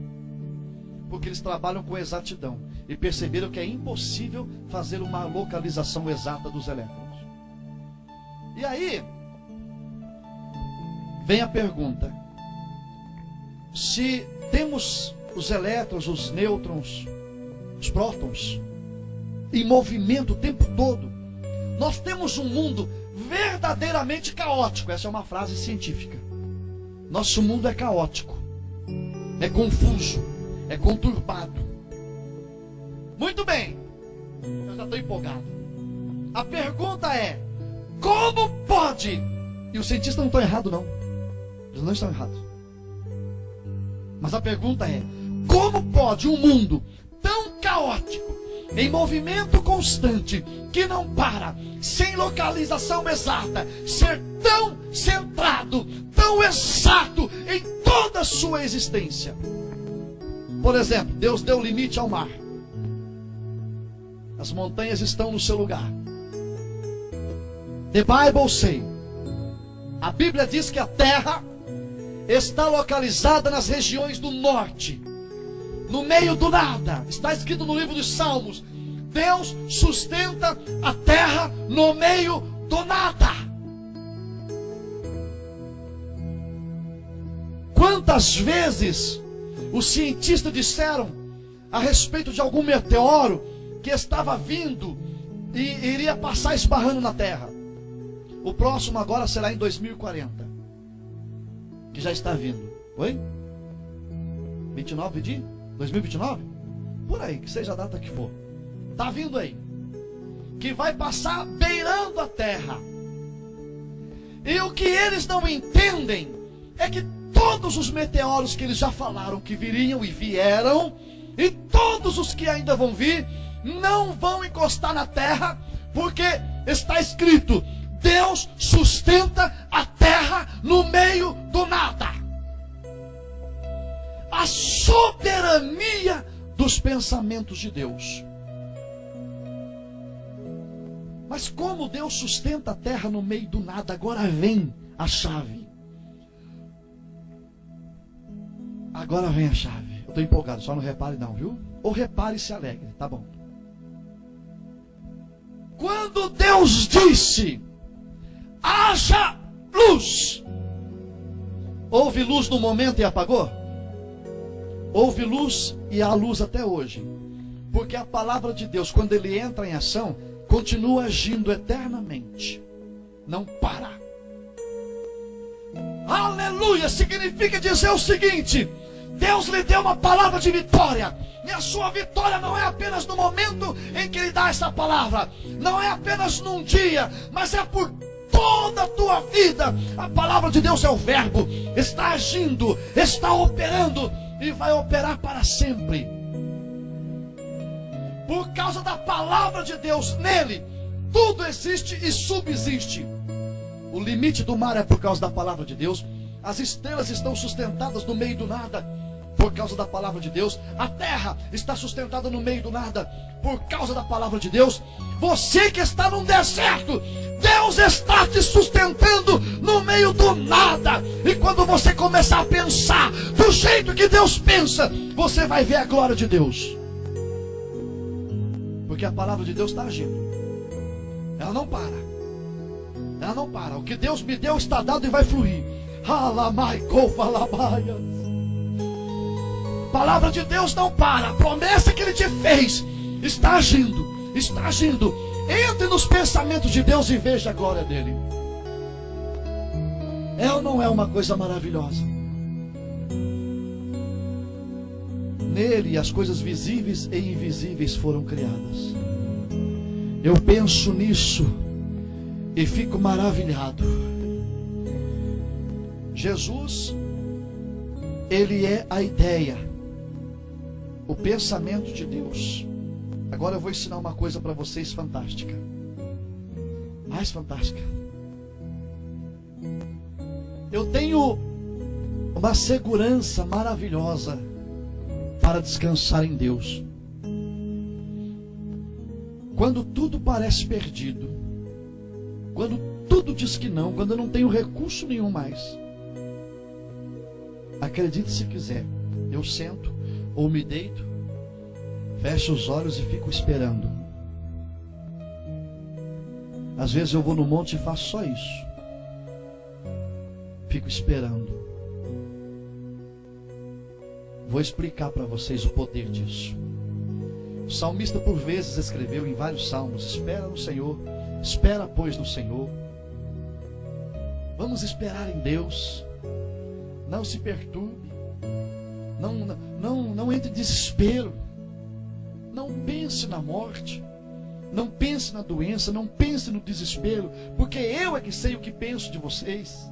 porque eles trabalham com exatidão e perceberam que é impossível fazer uma localização exata dos elétrons. E aí vem a pergunta: se temos os elétrons, os nêutrons, os prótons em movimento o tempo todo, nós temos um mundo verdadeiramente caótico. Essa é uma frase científica. Nosso mundo é caótico, é confuso, é conturbado. Muito bem, eu já estou empolgado. A pergunta é: como pode? E os cientistas não estão errados, não. Eles não estão errados. Mas a pergunta é: como pode um mundo tão caótico, em movimento constante, que não para, sem localização exata, ser tão centrado, tão exato em toda a sua existência? Por exemplo, Deus deu limite ao mar. As montanhas estão no seu lugar. The Bible say, a Bíblia diz que a terra está localizada nas regiões do norte, no meio do nada. Está escrito no livro dos Salmos: Deus sustenta a terra no meio do nada. Quantas vezes os cientistas disseram a respeito de algum meteoro que estava vindo e iria passar esbarrando na terra? O próximo agora será em 2040, que já está vindo. Oi? 29 de 2029? Por aí, que seja a data que for. Está vindo aí. Que vai passar beirando a terra. E o que eles não entendem é que todos os meteoros que eles já falaram que viriam e vieram, e todos os que ainda vão vir, não vão encostar na terra, porque está escrito: Deus sustenta a terra no meio do nada. A soberania dos pensamentos de Deus. Mas como Deus sustenta a terra no meio do nada? Agora vem a chave. Agora vem a chave. Eu estou empolgado, só não repare não, viu? Ou repare e se alegre, tá bom. Quando Deus disse: haja luz, houve luz no momento e apagou? Houve luz e há luz até hoje. Porque a palavra de Deus, quando ele entra em ação, continua agindo eternamente. Não para. Aleluia! Significa dizer o seguinte: Deus lhe deu uma palavra de vitória. E a sua vitória não é apenas no momento em que ele dá essa palavra. Não é apenas num dia, mas é por toda a tua vida. A palavra de Deus é o verbo. Está agindo, está operando e vai operar para sempre. Por causa da palavra de Deus nele, tudo existe e subsiste. O limite do mar é por causa da palavra de Deus. As estrelas estão sustentadas no meio do nada por causa da palavra de Deus. A terra está sustentada no meio do nada por causa da palavra de Deus. Você que está num deserto, Deus está te sustentando no meio do nada. E quando você começar a pensar do jeito que Deus pensa, você vai ver a glória de Deus. Porque a palavra de Deus está agindo. Ela não para. Ela não para. O que Deus me deu está dado e vai fluir. A palavra de Deus não para. A promessa que Ele te fez está agindo. Está agindo. Entre nos pensamentos de Deus e veja a glória dele. É ou não é uma coisa maravilhosa? Nele as coisas visíveis e invisíveis foram criadas. Eu penso nisso e fico maravilhado. Jesus, ele é a ideia, o pensamento de Deus. Agora eu vou ensinar uma coisa para vocês fantástica. Mais fantástica. Eu tenho uma segurança maravilhosa para descansar em Deus. Quando tudo parece perdido, quando tudo diz que não, quando eu não tenho recurso nenhum mais, acredite se quiser, eu sento ou me deito, fecho os olhos e fico esperando. Às vezes eu vou no monte e faço só isso. Fico esperando. Vou explicar para vocês o poder disso. O salmista por vezes escreveu em vários salmos: espera no Senhor, espera pois no Senhor. Vamos esperar em Deus. Não se perturbe. Não entre em desespero. Não pense na morte. Não pense na doença. Não pense no desespero. Porque eu é que sei o que penso de vocês.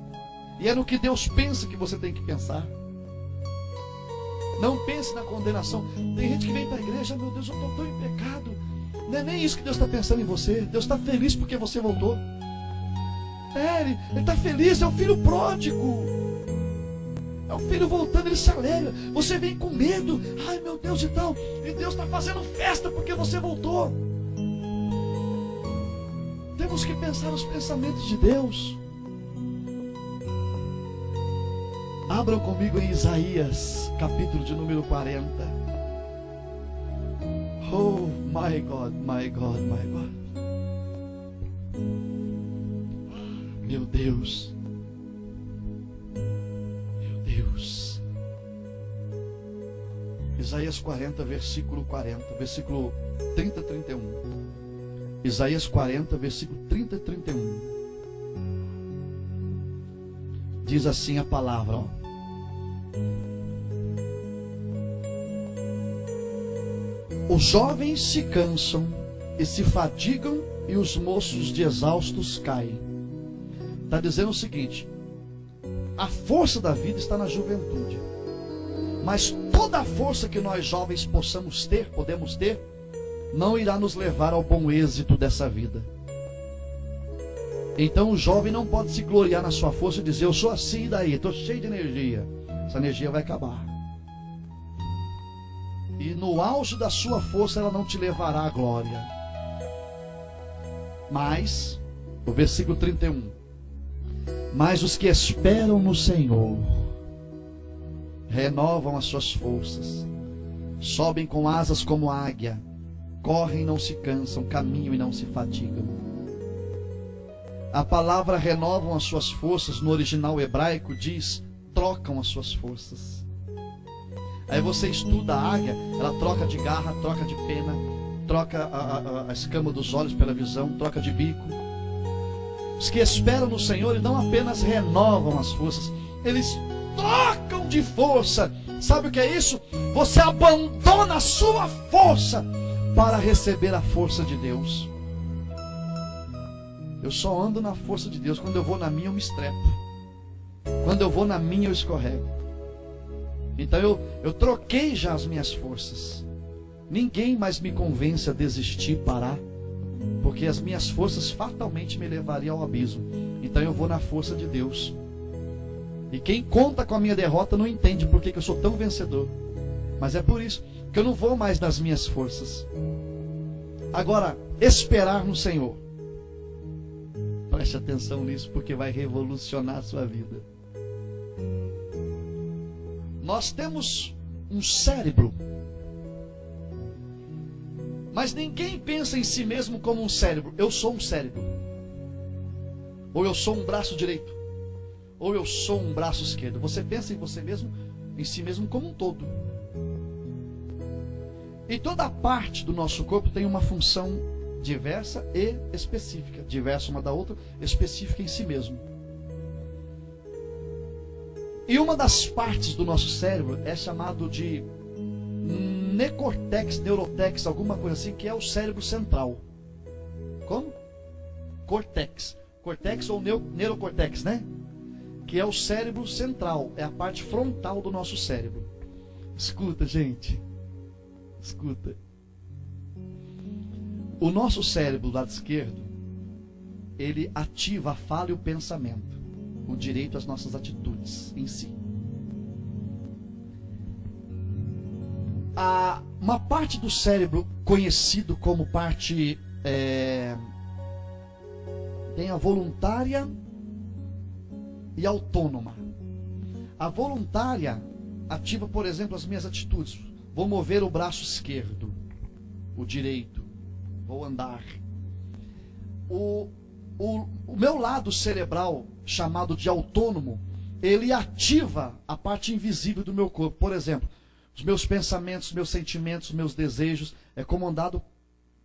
E é no que Deus pensa que você tem que pensar. Não pense na condenação. Tem gente que vem para a igreja: meu Deus, eu estou tão em pecado. Não é nem isso que Deus está pensando em você. Deus está feliz porque você voltou. Ele está feliz, é o filho pródigo. É o filho voltando, ele se alegra. Você vem com medo: ai meu Deus e tal. E Deus está fazendo festa porque você voltou. Temos que pensar os pensamentos de Deus. Abram comigo em Isaías, capítulo de número 40. Oh, my God, my God, my God. Meu Deus. Meu Deus. Isaías 40, versículo 40, versículo 30 e 31. Isaías 40, versículo 30 e 31. Diz assim a palavra, ó. Os jovens se cansam e se fadigam, e os moços de exaustos caem. Está dizendo o seguinte: a força da vida está na juventude, mas toda a força que nós jovens podemos ter, não irá nos levar ao bom êxito dessa vida. Então o jovem não pode se gloriar na sua força e dizer: eu sou assim, e daí? Estou cheio de energia. Essa energia vai acabar. E no auge da sua força ela não te levará à glória. Mas, o versículo 31. Mas os que esperam no Senhor renovam as suas forças, sobem com asas como águia, correm e não se cansam, caminham e não se fatigam. A palavra renovam as suas forças no original hebraico diz: trocam as suas forças. Aí você estuda a águia, ela troca de garra, troca de pena, troca a escama dos olhos pela visão, troca de bico. Os que esperam no Senhor, e não apenas renovam as forças, eles trocam de força. Sabe o que é isso? Você abandona a sua força para receber a força de Deus. Eu só ando na força de Deus. Quando eu vou na minha, eu me estrepo. Quando eu vou na minha, eu escorrego. Então eu troquei já as minhas forças. Ninguém mais me convence a desistir, parar, porque as minhas forças fatalmente me levariam ao abismo. Então eu vou na força de Deus. E quem conta com a minha derrota não entende por que eu sou tão vencedor. Mas é por isso que eu não vou mais nas minhas forças. Agora, esperar no Senhor. Preste atenção nisso, porque vai revolucionar a sua vida. Nós temos um cérebro, mas ninguém pensa em si mesmo como um cérebro. Eu sou um cérebro, ou eu sou um braço direito, ou eu sou um braço esquerdo. Você pensa em você mesmo, em si mesmo como um todo. E toda parte do nosso corpo tem uma função diversa e específica. Diversa uma da outra, específica em si mesmo. E uma das partes do nosso cérebro é chamado de necortex, neurotex, alguma coisa assim, que é o cérebro central. Como? Cortex. Cortex ou neurocortex, né? Que é o cérebro central, é a parte frontal do nosso cérebro. Escuta, gente. Escuta. O nosso cérebro do lado esquerdo, ele ativa a fala e o pensamento, o direito às nossas atitudes em si. Uma parte do cérebro conhecido como parte tem a voluntária e a autônoma. A voluntária ativa, por exemplo, as minhas atitudes. Vou mover o braço esquerdo, o direito, vou andar. O meu lado cerebral, chamado de autônomo, ele ativa a parte invisível do meu corpo. Por exemplo, os meus pensamentos, meus sentimentos, meus desejos, é comandado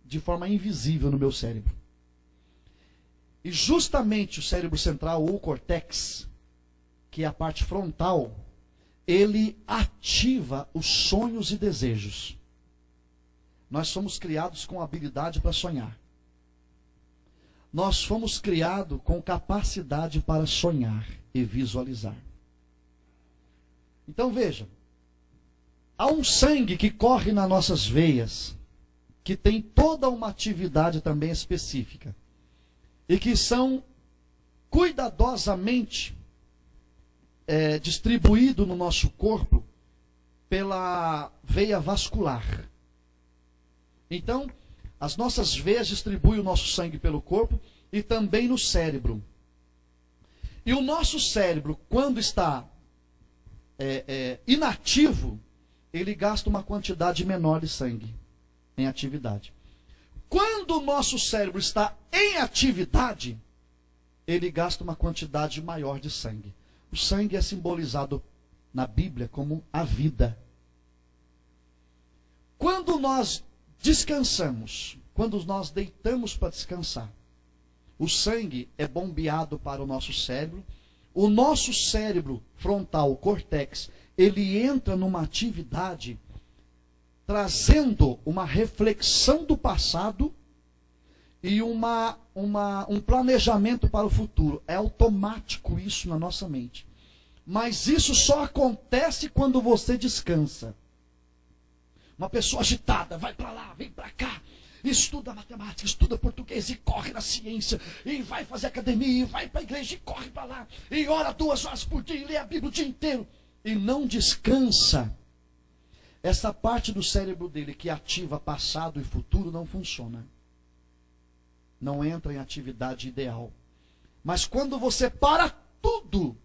de forma invisível no meu cérebro. E justamente o cérebro central, ou o córtex, que é a parte frontal, ele ativa os sonhos e desejos. Nós somos criados com habilidade para sonhar. Nós fomos criados com capacidade para sonhar e visualizar. Então veja, há um sangue que corre nas nossas veias, que tem toda uma atividade também específica, e que são cuidadosamente distribuídos no nosso corpo pela veia vascular. Então, as nossas veias distribuem o nosso sangue pelo corpo e também no cérebro. E o nosso cérebro, quando está inativo, ele gasta uma quantidade menor de sangue em atividade. Quando o nosso cérebro está em atividade, ele gasta uma quantidade maior de sangue. O sangue é simbolizado na Bíblia como a vida. Quando nós descansamos, quando nós deitamos para descansar, o sangue é bombeado para o nosso cérebro. O nosso cérebro frontal, o córtex, ele entra numa atividade trazendo uma reflexão do passado e um planejamento para o futuro. É automático isso na nossa mente. Mas isso só acontece quando você descansa. Uma pessoa agitada, vai para lá, vem para cá, estuda matemática, estuda português e corre na ciência, e vai fazer academia, e vai para a igreja e corre para lá, e ora 2 horas por dia, e lê a Bíblia o dia inteiro, e não descansa. Essa parte do cérebro dele que ativa passado e futuro não funciona. Não entra em atividade ideal. Mas quando você para tudo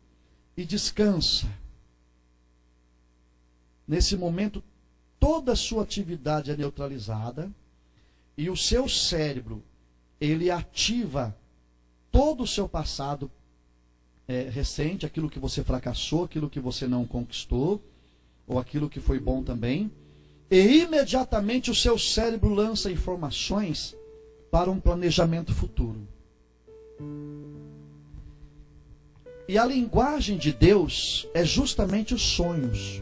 e descansa, nesse momento toda a sua atividade é neutralizada e o seu cérebro, ele ativa todo o seu passado recente, aquilo que você fracassou, aquilo que você não conquistou, ou aquilo que foi bom também, e imediatamente o seu cérebro lança informações para um planejamento futuro. E a linguagem de Deus é justamente os sonhos.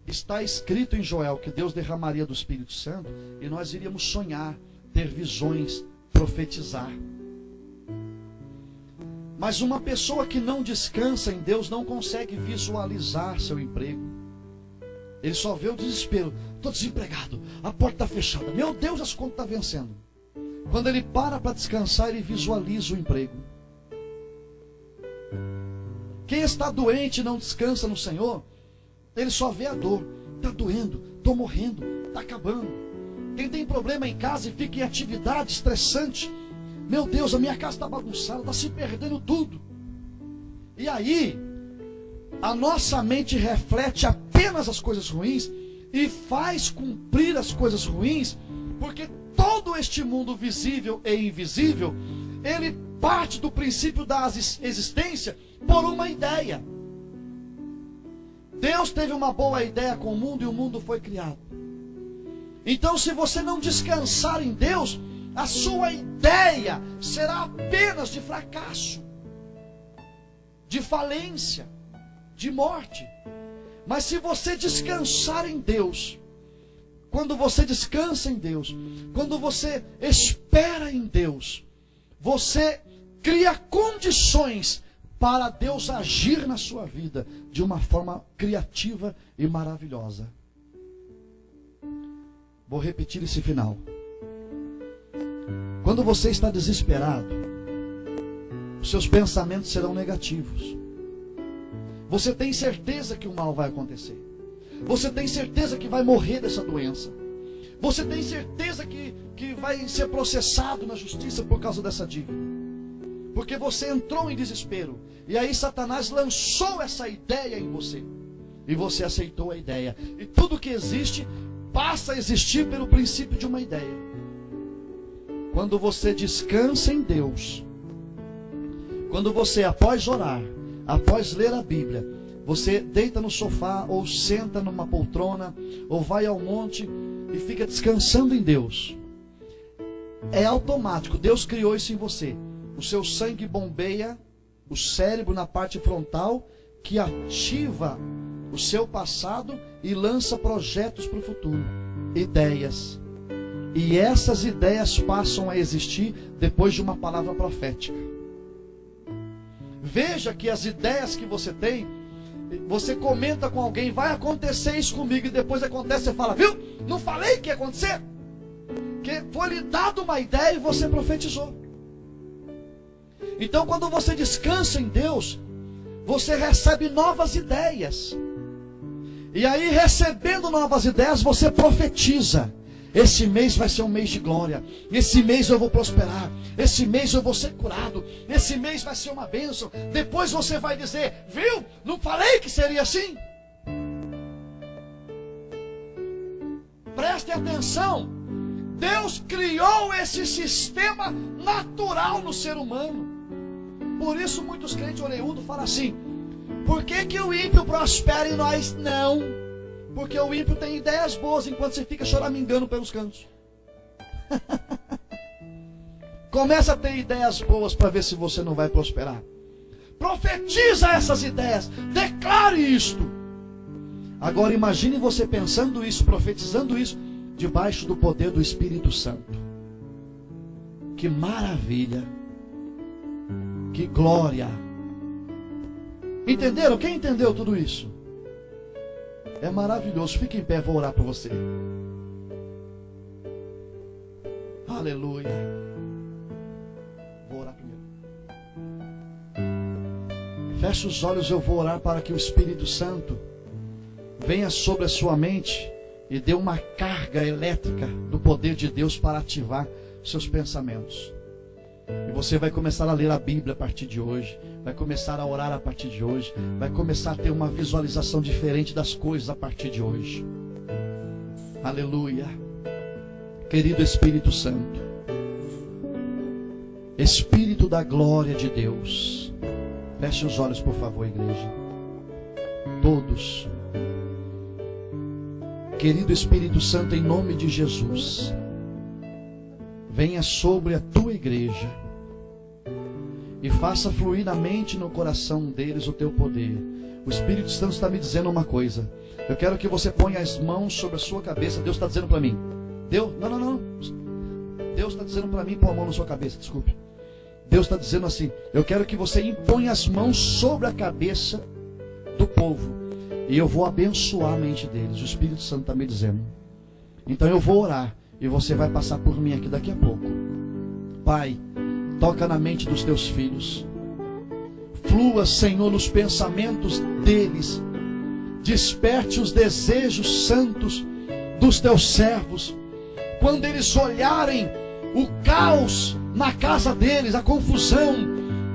Está escrito em Joel que Deus derramaria do Espírito Santo e nós iríamos sonhar, ter visões, profetizar. Mas uma pessoa que não descansa em Deus não consegue visualizar seu emprego. Ele só vê o desespero. Estou desempregado, a porta está fechada. Meu Deus, as contas estão vencendo. Quando ele para descansar, ele visualiza o emprego. Quem está doente e não descansa no Senhor, ele só vê a dor. Está doendo, estou morrendo, está acabando. Quem tem problema em casa e fica em atividade estressante, meu Deus, a minha casa está bagunçada, está se perdendo tudo. E aí, a nossa mente reflete apenas as coisas ruins e faz cumprir as coisas ruins, porque todo este mundo visível e invisível, ele parte do princípio da existência por uma ideia. Deus teve uma boa ideia com o mundo e o mundo foi criado. Então, se você não descansar em Deus, a sua ideia será apenas de fracasso, de falência, de morte. Mas se você descansar em Deus, quando você descansa em Deus, quando você espera em Deus, você cria condições para Deus agir na sua vida de uma forma criativa e maravilhosa. Vou repetir esse final. Quando você está desesperado, os seus pensamentos serão negativos. Você tem certeza que o mal vai acontecer. Você tem certeza que vai morrer dessa doença. Você tem certeza que vai ser processado na justiça por causa dessa dívida. Porque você entrou em desespero. E aí Satanás lançou essa ideia em você. E você aceitou a ideia. E tudo que existe passa a existir pelo princípio de uma ideia. Quando você descansa em Deus, quando você, após orar, após ler a Bíblia, você deita no sofá, ou senta numa poltrona, ou vai ao monte e fica descansando em Deus, é automático. Deus criou isso em você. O seu sangue bombeia o cérebro na parte frontal, que ativa o seu passado e lança projetos para o futuro, ideias. E essas ideias passam a existir depois de uma palavra profética. Veja que as ideias que você tem, você comenta com alguém, vai acontecer isso comigo, e depois acontece, você fala, viu? Não falei que ia acontecer? Que foi lhe dado uma ideia e você profetizou. Então, quando você descansa em Deus, você recebe novas ideias. E aí, recebendo novas ideias, você profetiza. Esse mês vai ser um mês de glória. Esse mês eu vou prosperar. Esse mês eu vou ser curado. Esse mês vai ser uma bênção. Depois você vai dizer, viu? Não falei que seria assim? Prestem atenção. Deus criou esse sistema natural no ser humano. Por isso muitos crentes orelhudos falam assim, por que o ímpio prospera e nós não? Porque o ímpio tem ideias boas enquanto você fica choramingando pelos cantos. Começa a ter ideias boas para ver se você não vai prosperar. Profetiza essas ideias. Declare isto. Agora imagine você pensando isso, profetizando isso, debaixo do poder do Espírito Santo. Que maravilha. Que glória. Entenderam? Quem entendeu tudo isso? É maravilhoso. Fique em pé, vou orar por você. Aleluia. Vou orar primeiro. Feche os olhos, eu vou orar para que o Espírito Santo venha sobre a sua mente e dê uma carga elétrica do poder de Deus para ativar seus pensamentos. E você vai começar a ler a Bíblia a partir de hoje. Vai começar a orar a partir de hoje. Vai começar a ter uma visualização diferente das coisas a partir de hoje. Aleluia. Querido Espírito Santo, Espírito da glória de Deus, feche os olhos por favor, igreja. Todos. Querido Espírito Santo, em nome de Jesus, venha sobre a tua igreja e faça fluir na mente e no coração deles o teu poder. O Espírito Santo está me dizendo uma coisa. Eu quero que você ponha as mãos sobre a sua cabeça. Deus está dizendo para mim. Deus está dizendo para mim pôr a mão na sua cabeça, desculpe. Deus está dizendo assim, eu quero que você imponha as mãos sobre a cabeça do povo e eu vou abençoar a mente deles. O Espírito Santo está me dizendo. Então eu vou orar e você vai passar por mim aqui daqui a pouco. Pai, toca na mente dos teus filhos. Flua, Senhor, nos pensamentos deles. Desperte os desejos santos dos teus servos. Quando eles olharem o caos na casa deles, a confusão,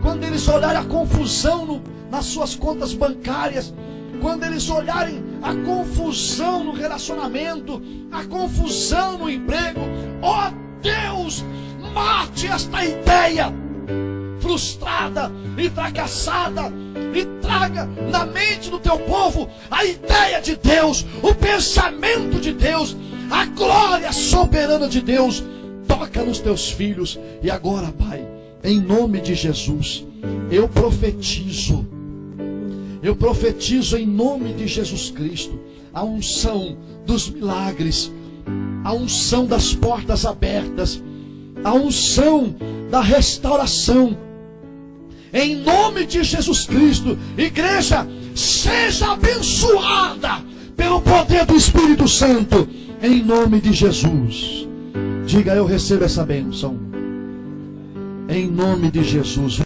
quando eles olharem a confusão nas suas contas bancárias, quando eles olharem a confusão no relacionamento, a confusão no emprego, ó Deus, mate esta ideia frustrada e fracassada e traga na mente do teu povo a ideia de Deus, o pensamento de Deus, a glória soberana de Deus. Toca nos teus filhos. E agora, Pai, em nome de Jesus, eu profetizo em nome de Jesus Cristo a unção dos milagres, a unção das portas abertas, a unção da restauração. Em nome de Jesus Cristo, igreja, seja abençoada pelo poder do Espírito Santo, em nome de Jesus. Diga, eu recebo essa bênção, em nome de Jesus.